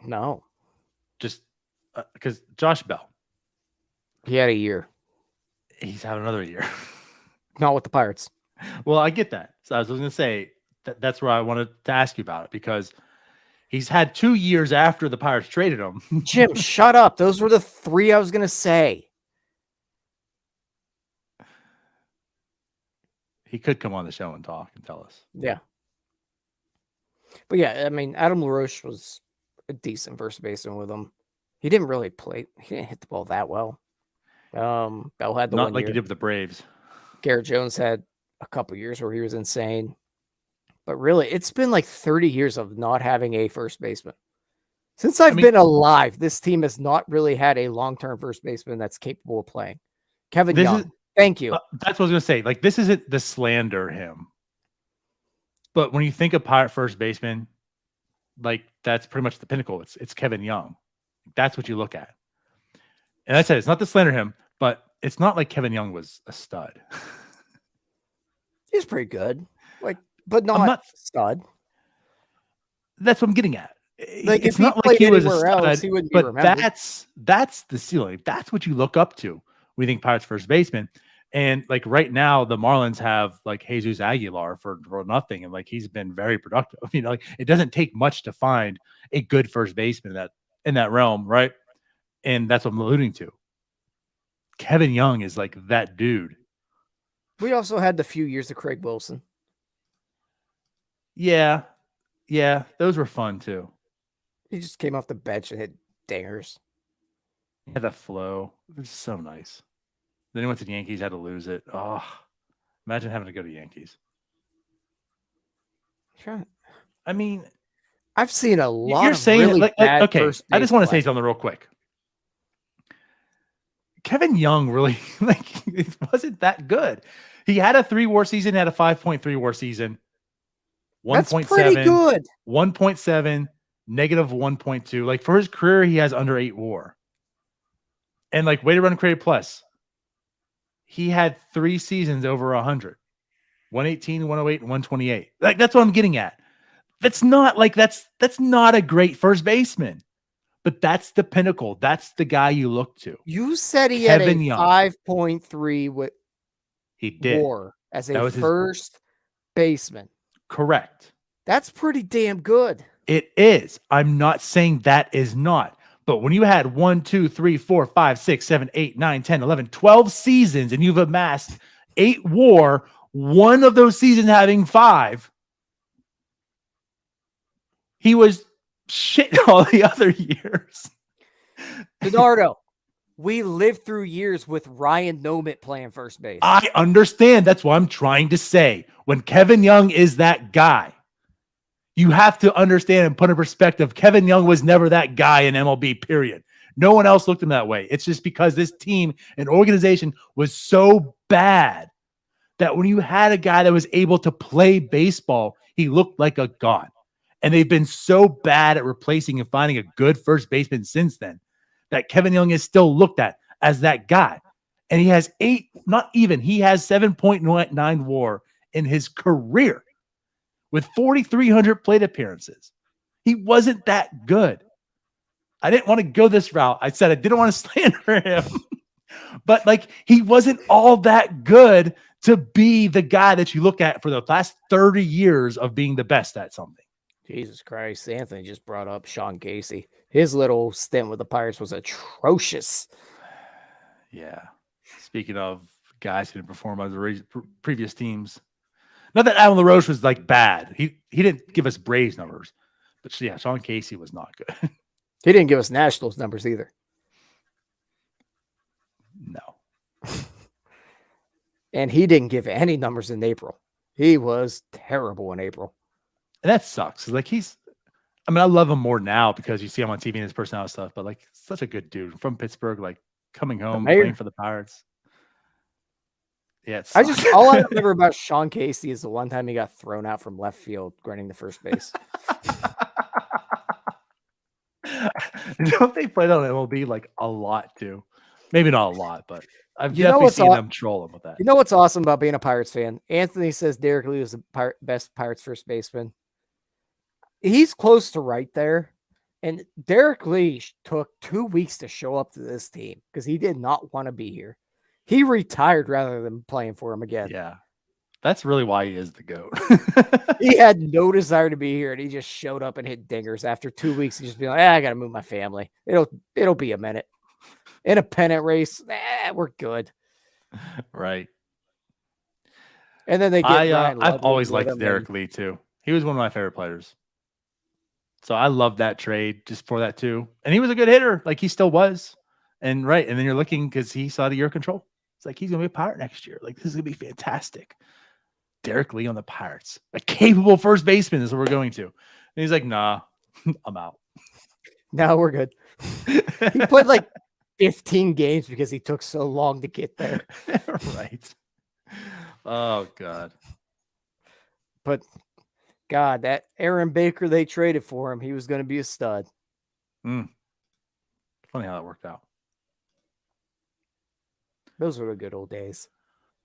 No. Just because Josh Bell, he had a year. He's having another year. Not with the Pirates. Well, I get that. So I was going to say that's where I wanted to ask you about it because he's had 2 years after the Pirates traded him. Jim, shut up. Those were the 3 I was going to say. He could come on the show and talk and tell us. Yeah. But yeah, I mean, Adam LaRoche was a decent first baseman with him. He didn't really play. He didn't hit the ball that well. Bell had the Not 1 like year. he did with the Braves. Garrett Jones had a couple years where he was insane. But really, it's been like 30 years of not having a first baseman. Since I've been alive, this team has not really had a long-term first baseman that's capable of playing. Kevin Young. Thank you. That's what I was going to say. Like, this isn't the slander him. But when you think of Pirate first baseman, like, that's pretty much the pinnacle. It's Kevin Young. That's what you look at. And I said, it's not to slander him, but it's not like Kevin Young was a stud. He's pretty good. Like, but not stud. That's what I'm getting at. Like, it's if not he like he played was a anywhere stud, else, he wouldn't be but remembered. that's the ceiling. That's what you look up to when you think Pirates first baseman. And like right now, the Marlins have like Jesus Aguilar for nothing, and like he's been very productive. I mean, like it doesn't take much to find a good first baseman in that realm, right? And that's what I'm alluding to. Kevin Young is like that dude. We also had the few years of Craig Wilson. Yeah. Yeah. Those were fun too. He just came off the bench and hit dingers. Yeah, the flow. It was so nice. Then he went to the Yankees, had to lose it. Oh, imagine having to go to Yankees. I mean, I've seen a lot you're of saying really bad okay. first I just base want to play. say something real quick. Kevin Young really it wasn't that good. He had a 3-WAR season, had a 5.3 WAR season. That's pretty 1.7, good. 1.7, negative 1.2. Like for his career, he has under 8 WAR. And like weighted run created plus, he had 3 seasons over 100. 118, 108, and 128. Like that's what I'm getting at. That's not a great first baseman. But that's the pinnacle. That's the guy you look to. You said he Kevin had a Young. 5.3 with He did. WAR as That a was his- first baseman. Correct. That's pretty damn good. It is. I'm not saying that is not. But when you had 1, 2, 3, 4, 5, 6, 7, 8, 9, 10, 11, 12 seasons and you've amassed 8 WAR, one of those seasons having 5, he was shit all the other years. Bernardo, we lived through years with Ryan Nomit playing first base. I understand. That's what I'm trying to say. When Kevin Young is that guy, you have to understand and put in perspective. Kevin Young was never that guy in MLB, period. No one else looked him that way. It's just because this team and organization was so bad that when you had a guy that was able to play baseball, he looked like a god. And they've been so bad at replacing and finding a good first baseman since then that Kevin Young is still looked at as that guy. And he has he has 7.9 WAR in his career with 4,300 plate appearances. He wasn't that good. I didn't want to go this route. I said I didn't want to slander him, but like he wasn't all that good to be the guy that you look at for the last 30 years of being the best at something. Jesus Christ. Anthony just brought up Sean Casey. His little stint with the Pirates was atrocious. Yeah. Speaking of guys who didn't perform on the previous teams, not that Alan LaRoche was like bad. He didn't give us Braves numbers, but yeah, Sean Casey was not good. He didn't give us Nationals numbers either. No. And he didn't give any numbers in April. He was terrible in April. And that sucks. Like I love him more now because you see him on TV and his personality stuff, but like such a good dude from Pittsburgh, like coming home, playing for the Pirates. Yeah, all I remember about Sean Casey is the one time he got thrown out from left field, running to first base. Don't they play that on MLB like a lot too? Maybe not a lot, but I've definitely seen them troll him with that. You know what's awesome about being a Pirates fan? Anthony says Derek Lee was the best Pirates first baseman. He's close to right there. And Derek Lee took 2 weeks to show up to this team because he did not want to be here. He retired rather than playing for him again. Yeah. That's really why he is the GOAT. He had no desire to be here, and he just showed up and hit dingers. After 2 weeks, he just be like, I got to move my family. It'll be a minute. In a pennant race, we're good. Right. And then they get I've always liked Derek Lee, too. He was one of my favorite players. So I love that trade just for that, too. And he was a good hitter. Like, he still was. And right. And then you're looking because he saw the year control. It's like, he's going to be a Pirate next year. Like, this is going to be fantastic. Derek Lee on the Pirates. A capable first baseman is what we're going to. And he's like, nah, I'm out. No, we're good. He played like 15 games because he took so long to get there. Right. Oh, God. But, God, that Aaron Baker they traded for him, he was going to be a stud. Funny how that worked out. Those were the good old days.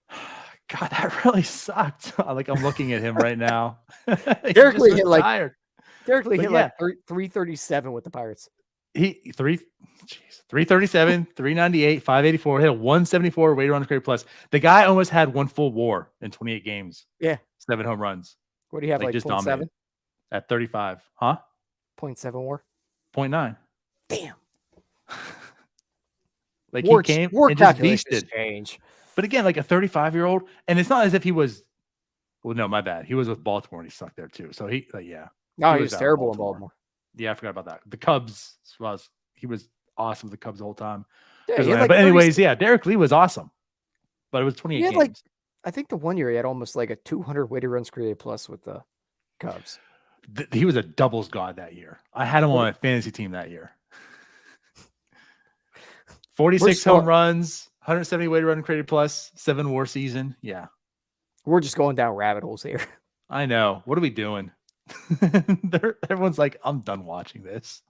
God, that really sucked. Like, I'm looking at him right now. Derek Lee hit like 337 with the Pirates. 337, 398, 584, hit a 174 weighted on created plus. The guy almost had one full WAR in 28 games. Yeah. 7 home runs. What do you have, like just 0.7? At 35. Huh? 0.7 WAR? 0.9. Damn. Like WAR, he came WAR and just beasted. Change. But again, like a 35-year-old, and it's not as if he was. Well, no, my bad. He was with Baltimore and he sucked there too. So yeah. No, he was bad with terrible in Baltimore. Yeah, I forgot about that. The Cubs he was awesome with the Cubs the whole time. Yeah, But anyways, yeah, Derek Lee was awesome. But it was 28 games. Like, I think the one year he had almost like a 200 weighted runs created plus with the Cubs. He was a doubles god that year. I had him on a fantasy team that year. 46 home runs, 170 weighted run created plus, 7 WAR season. Yeah. We're just going down rabbit holes here. I know. What are we doing? Everyone's like, I'm done watching this.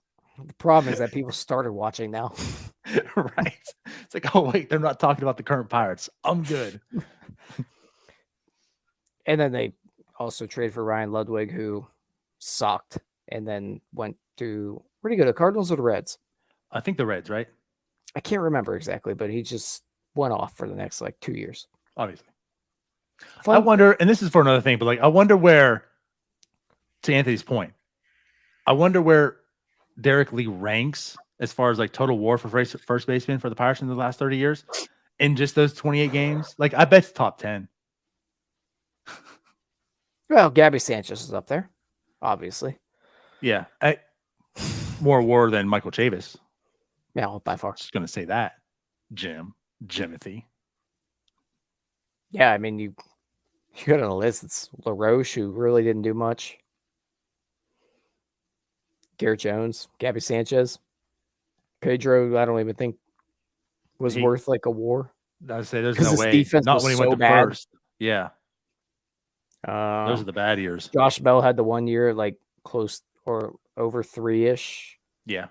The problem is that people started watching now. Right. It's like, oh, wait, they're not talking about the current Pirates. I'm good. And then they also traded for Ryan Ludwig, who sucked, and then went to, where did he go, the Cardinals or the Reds? I think the Reds, right? I can't remember exactly, but he just went off for the next like 2 years. Obviously. I wonder, and this is for another thing, but like, I wonder where, to Anthony's point, I wonder where Derek Lee ranks as far as like total WAR for first baseman for the Pirates in the last 30 years in just those 28 games. Like, I bet it's top 10. Well, Gabby Sanchez is up there, obviously. Yeah. More WAR than Michael Chavis. Yeah, by far. Just going to say that. Jimothy. Yeah, I mean, you got on the list. It's LaRoche, who really didn't do much. Garrett Jones, Gabby Sanchez, Pedro. I don't even think was worth like a WAR. I'd say there's no way. Not when he went to first. Yeah. Those are the bad years. Josh Bell had the 1 year like close or over 3-ish. Yeah.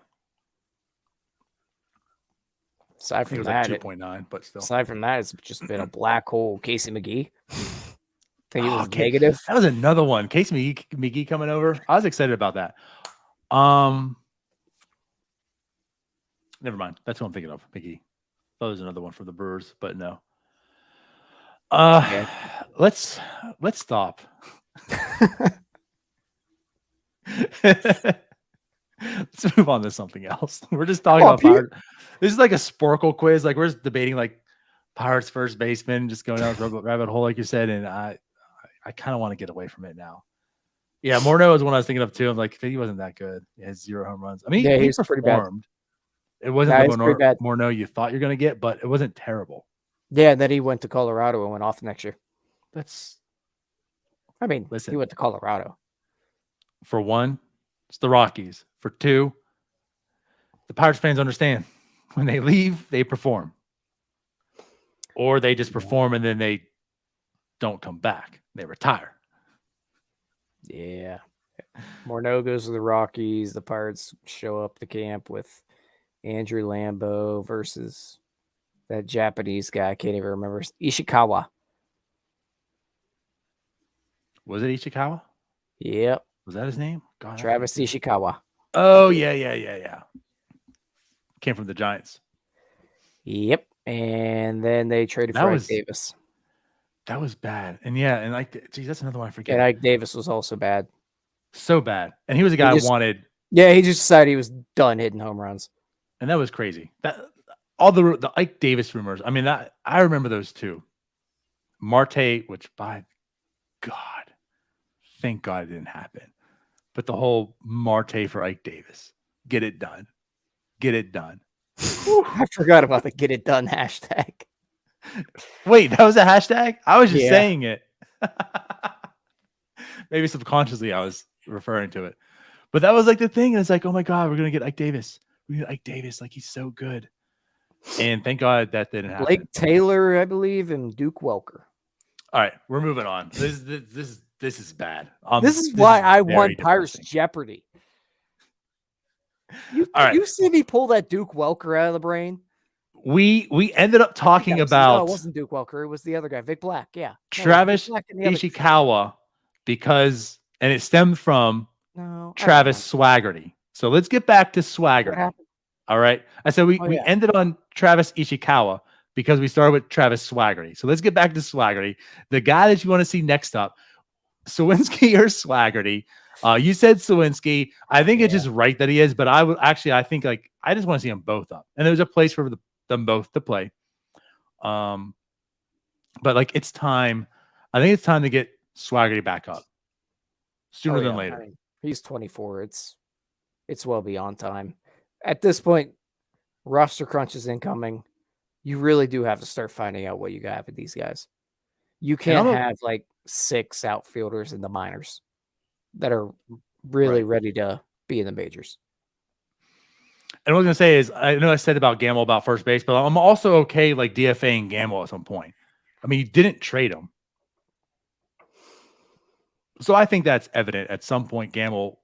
Aside from that, like 2.9, but still. Aside from that, it's just been a black hole. Casey McGee. I think he was negative. That was another one. Casey McGee coming over. I was excited about that. Never mind. That's who I'm thinking of. McGee. That was another one for the Brewers, but no. Okay. Let's stop. Let's move on to something else. We're just talking about Pirates. This is like a Sporkle quiz. Like, we're just debating like Pirates first baseman, just going down the rabbit hole, like you said. And I kind of want to get away from it now. Yeah, Morneau is one I was thinking of too. I'm like, he wasn't that good. He has 0 home runs. I mean, he was pretty bad. It wasn't the Morneau you thought you're going to get, but it wasn't terrible. Yeah, and then he went to Colorado and went off next year. Listen, he went to Colorado. For one, it's the Rockies. For two, the Pirates fans understand when they leave, they perform. Or they just perform and then they don't come back. They retire. Yeah. Morneau goes to the Rockies. The Pirates show up to camp with Andrew Lambeau versus that Japanese guy. I can't even remember. Ishikawa. Was it Ishikawa? Yep. Was that his name? God, Travis Ishikawa. Oh, yeah. Came from the Giants. Yep. And then they traded for Ike Davis. That was bad. And yeah, and like, geez, that's another one I forget. And Ike Davis was also bad. So bad. And he was a guy I wanted. Yeah, he just decided he was done hitting home runs. And that was crazy. That all the Ike Davis rumors. I mean, I remember those two. Marte, which by God, thank God it didn't happen. But the whole Marte for Ike Davis. Get it done. Get it done. I forgot about the get it done hashtag. Wait, that was a hashtag? I was just saying it. Maybe subconsciously I was referring to it. But that was like the thing. It's like, oh my God, we're going to get Ike Davis. We get Ike Davis. Like, he's so good. And thank God that didn't happen. Blake Taylor, I believe, and Duke Welker. All right, we're moving on. This is bad. This is why I won Pirates Jeopardy. You see me pull that Duke Welker out of the brain? We ended up talking about. No, it wasn't Duke Welker. It was the other guy, Vic Black. Yeah, Travis Ishikawa, because it stemmed from Travis Swaggerty. So let's get back to Swaggerty. All right, I said we ended on Travis Ishikawa because we started with Travis Swaggerty. So let's get back to Swaggerty, the guy that you want to see next up. Sawinski or Swaggerty? You said Sawinski. I think it's just right that he is, but I think like I just want to see them both up, and there's a place for them both to play. But like it's time. I think it's time to get Swaggerty back up sooner than later. I mean, he's 24. It's well beyond time. At this point, roster crunch is incoming. You really do have to start finding out what you got with these guys. You can't have like 6 outfielders in the minors that are really ready to be in the majors. And what I was gonna say is, I know I said about Gamble about first base, but I'm also okay like DFAing Gamble at some point. I mean, you didn't trade him, so I think that's evident at some point. Gamble,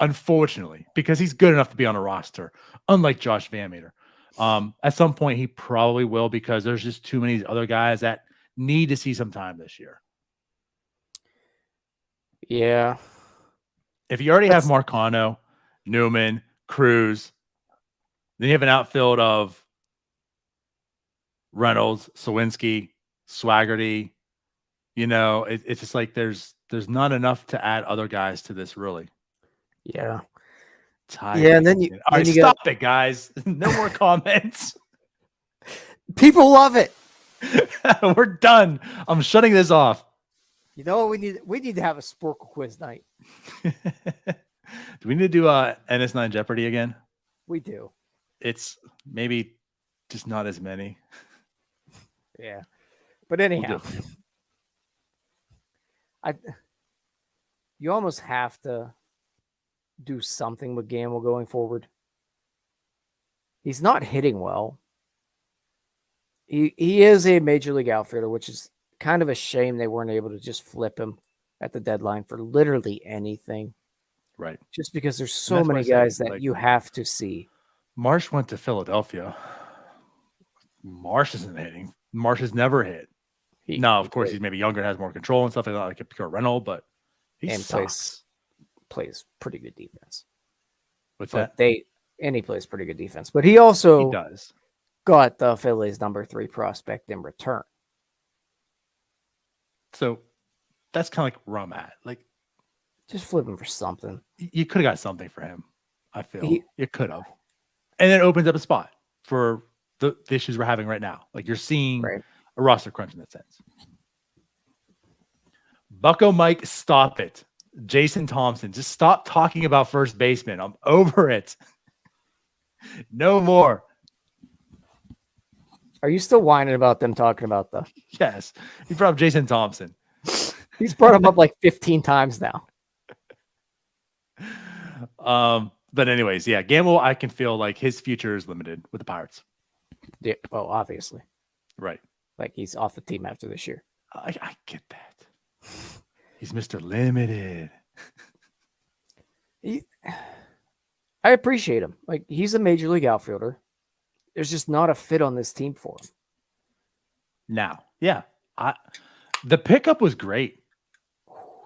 unfortunately, because he's good enough to be on a roster, unlike Josh Van Meter. At some point, he probably will because there's just too many other guys that need to see some time this year. Yeah. If you already have Marcano, Newman, Cruz, then you have an outfield of Reynolds, Sawinski, Swaggerty. You know, it's just like there's not enough to add other guys to this, really. Yeah. Yeah, and then you all right, stop it, guys. No more comments. People love it. We're done. I'm shutting this off. You know what we need? We need to have a Sporkle quiz night. Do we need to do NS9 Jeopardy again? We do. It's maybe just not as many. Yeah. But anyhow, you almost have to do something with Gamble going forward. He's not hitting well. He is a major league outfielder, which is kind of a shame they weren't able to just flip him at the deadline for literally anything. Right. Just because there's so many guys that you have to see. Marsh went to Philadelphia. Marsh isn't hitting. Marsh has never hit. No, of course, he's maybe younger, has more control and stuff like a pure rental, but he plays pretty good defense. What's that? He plays pretty good defense, but he also does got the Phillies' number 3 prospect in return. So that's kind of like where I'm at. Like, just flip him for something. You could have got something for him. I feel you could have, and it opens up a spot for the issues we're having right now. Like you're seeing a roster crunch in that sense. Bucko Mike, stop it. Jason Thompson, just stop talking about first baseman. I'm over it. No more. Are you still whining about them talking about the? Yes, he brought up Jason Thompson. He's brought him up like 15 times now. But anyways, yeah, Gamble, I can feel like his future is limited with the Pirates. Yeah, well, obviously. Right. Like he's off the team after this year. I get that. He's Mr. Limited. I appreciate him. Like he's a major league outfielder. There's just not a fit on this team for him. Now, yeah. The pickup was great.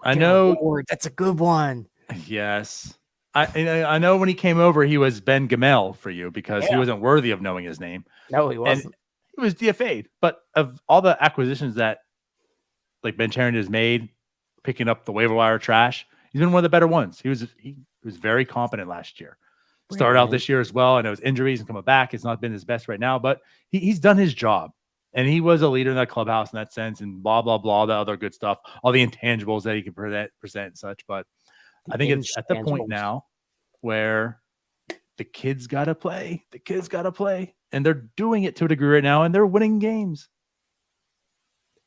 I know that's a good one. Yes. I know when he came over, he was Ben Gamel for you because he wasn't worthy of knowing his name. No, he wasn't. And he was DFA'd. But of all the acquisitions that like Ben Charrington has made, picking up the waiver wire trash, he's been one of the better ones. He was very competent last year. Started out this year as well. I know his injuries and coming back. It's not been his best right now, but he's done his job. And he was a leader in that clubhouse in that sense and blah, blah, blah, the other good stuff, all the intangibles that he can present and such. But I think it's at the point now where the kids got to play. The kids got to play. And they're doing it to a degree right now, and they're winning games.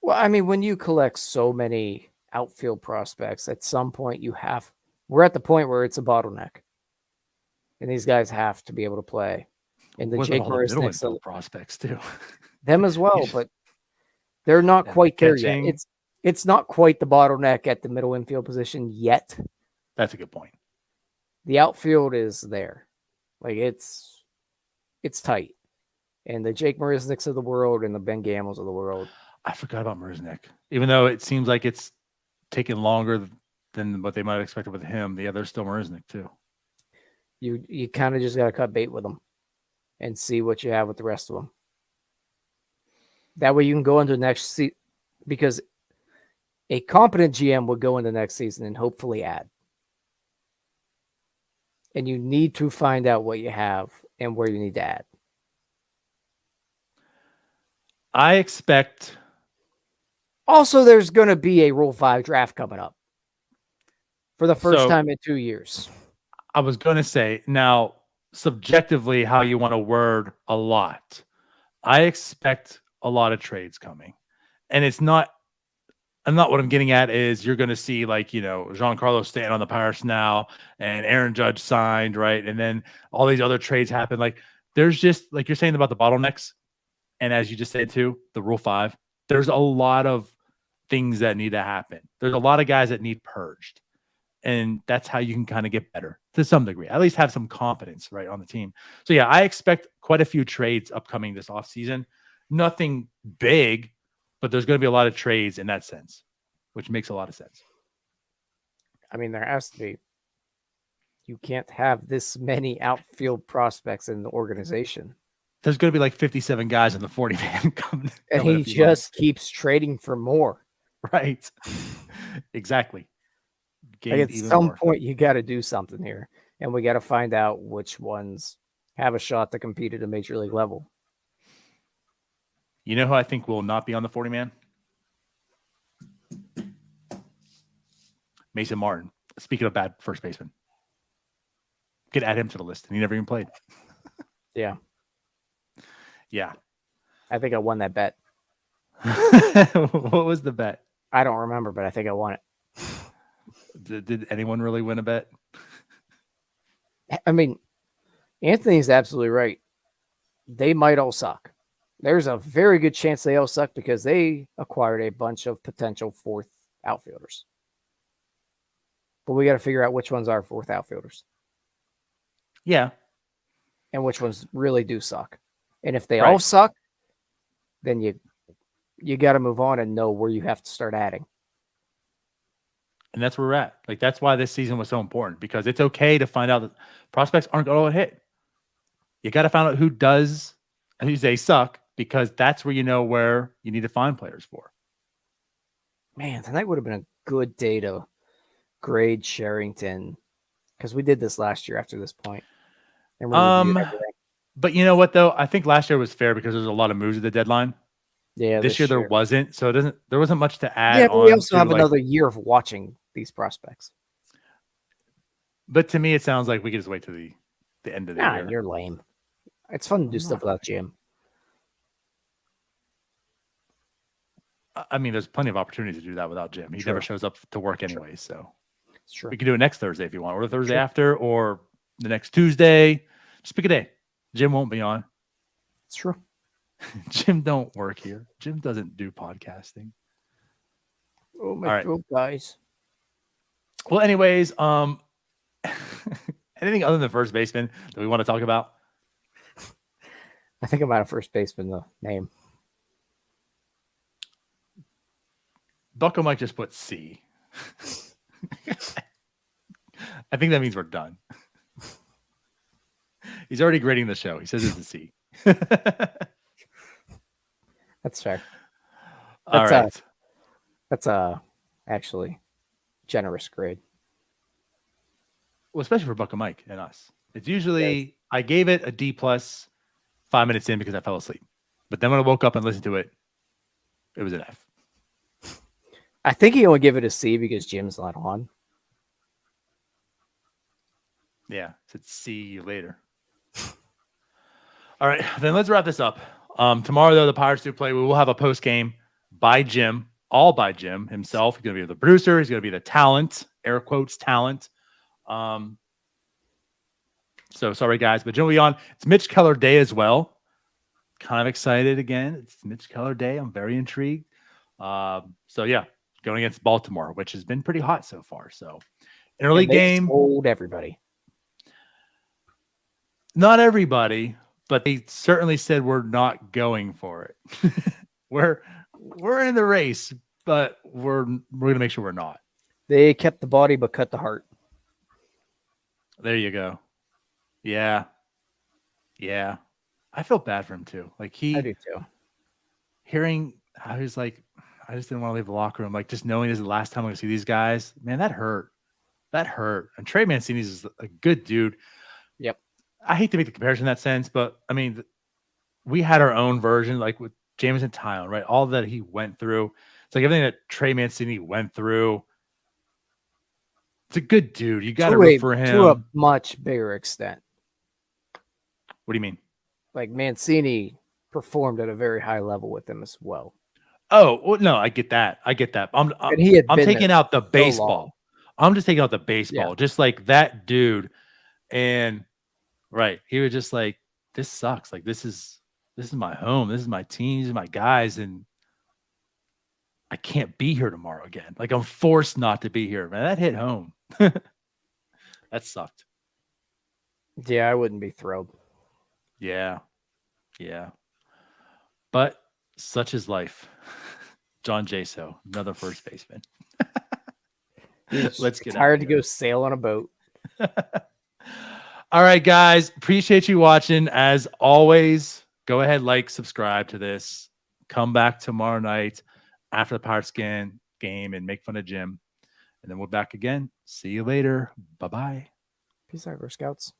Well, I mean, when you collect so many outfield prospects, at some point we're at the point where it's a bottleneck. And these guys have to be able to play. And the Jake Marisnick prospects too. Them as well, but they're not quite there yet. It's not quite the bottleneck at the middle infield position yet. That's a good point. The outfield is there. Like it's tight. And the Jake Marisnicks of the world and the Ben Gambles of the world. I forgot about Marisnick. Even though it seems like it's taken longer than what they might have expected with him, the other still Marisnick too. You kind of just got to cut bait with them and see what you have with the rest of them. That way you can go into next season, because a competent GM would go into next season and hopefully add. And you need to find out what you have and where you need to add. I expect Also, there's going to be a Rule 5 draft coming up for the first time in 2 years. I was going to say, now, subjectively, how you want to word a lot. I expect a lot of trades coming. And it's not what I'm getting at is you're going to see like, Giancarlo Stanton on the Pirates now and Aaron Judge signed, right? And then all these other trades happen. Like there's just like you're saying about the bottlenecks. And as you just said too, the Rule 5, there's a lot of things that need to happen. There's a lot of guys that need purged. And that's how you can kind of get better to some degree, at least have some confidence right on the team. So yeah, I expect quite a few trades upcoming this offseason. Nothing big, but there's going to be a lot of trades in that sense, which makes a lot of sense. I mean, there has to be. You can't have this many outfield prospects in the organization. There's going to be like 57 guys in the 40-man coming. And he just keeps trading for more. Right. Exactly. Like at some point, you got to do something here. And we got to find out which ones have a shot to compete at a major league level. You know who I think will not be on the 40-man? Mason Martin. Speaking of bad first baseman. Could add him to the list, and he never even played. Yeah. Yeah. I think I won that bet. What was the bet? I don't remember, but I think I won it. Did anyone really win a bet? I mean, Anthony's absolutely right. They might all suck. There's a very good chance they all suck because they acquired a bunch of potential fourth outfielders. But we got to figure out which ones are fourth outfielders. Yeah. And which ones really do suck. And if they all suck, then you got to move on and know where you have to start adding. And that's where we're at. Like, that's why this season was so important, because it's okay to find out that prospects aren't going to hit. You got to find out who they suck, because that's where you know where you need to find players for. Man, tonight would have been a good day to grade Sherrington, because we did this last year after this point. And but you know what, though? I think last year was fair because there's a lot of moves at the deadline. Yeah, this year there wasn't, so there wasn't much to add. Yeah, but we also have another year of watching these prospects. But to me, it sounds like we could just wait to the end of the year. You're lame. It's fun to do stuff without Jim. I mean, there's plenty of opportunities to do that without Jim. He never shows up to work anyway, so it's true. We can do it next Thursday if you want, or the Thursday after, or the next Tuesday. Just pick a day. Jim won't be on. It's true. Jim don't work here. Jim doesn't do podcasting. Oh my God, guys. Well, anyways, anything other than first baseman that we want to talk about? I think I'm out of first baseman, the name. Bucko Mike just put C. I think that means we're done. He's already grading the show. He says it's a C. That's fair. All right. That's actually generous grade. Well, especially for Bucko Mike and us. It's usually I gave it a D+ 5 minutes in because I fell asleep. But then when I woke up and listened to it, it was an F. I think he only give it a C because Jim's not on. Yeah, said see you later. All right, then let's wrap this up. Tomorrow, though, the Pirates do play. We will have a post game by Jim, all by Jim himself. He's going to be the producer. He's going to be the talent, air quotes, talent. So sorry, guys, but Jim will be on. It's Mitch Keller Day as well. Kind of excited again. It's Mitch Keller Day. I'm very intrigued. So yeah, going against Baltimore, which has been pretty hot so far. So an early game. Told everybody. Not everybody, but they certainly said we're not going for it. we're in the race, but we're going to make sure we're not. They kept the body but cut the heart. There you go. Yeah. Yeah. I feel bad for him too. Like I do too. Hearing how he's like, I just didn't want to leave the locker room. Like just knowing this is the last time I'm going to see these guys, man, that hurt. That hurt. And Trey Mancini is a good dude. Yep. I hate to make the comparison in that sense, but I mean, we had our own version, like with Jameson Taillon, right? All that he went through. It's like everything that Trey Mancini went through. It's a good dude. You got to root for him. To a much bigger extent. What do you mean? Like Mancini performed at a very high level with him as well. Oh, well, no, I get that. I'm taking out the baseball. I'm just taking out the baseball. Yeah. Just like that dude. And right, he was just like, this sucks. Like this is my home. This is my team. These are my guys. And I can't be here tomorrow again. Like I'm forced not to be here, man. That hit home. That sucked. Yeah, I wouldn't be thrilled. Yeah. But such is life. John Jaso, another first baseman. Let's get tired to go sail on a boat. All right, guys. Appreciate you watching. As always, go ahead, like, subscribe to this. Come back tomorrow night after the Pirates game and make fun of Jim. And then we're back again. See you later. Bye-bye. Peace out, Girl Scouts.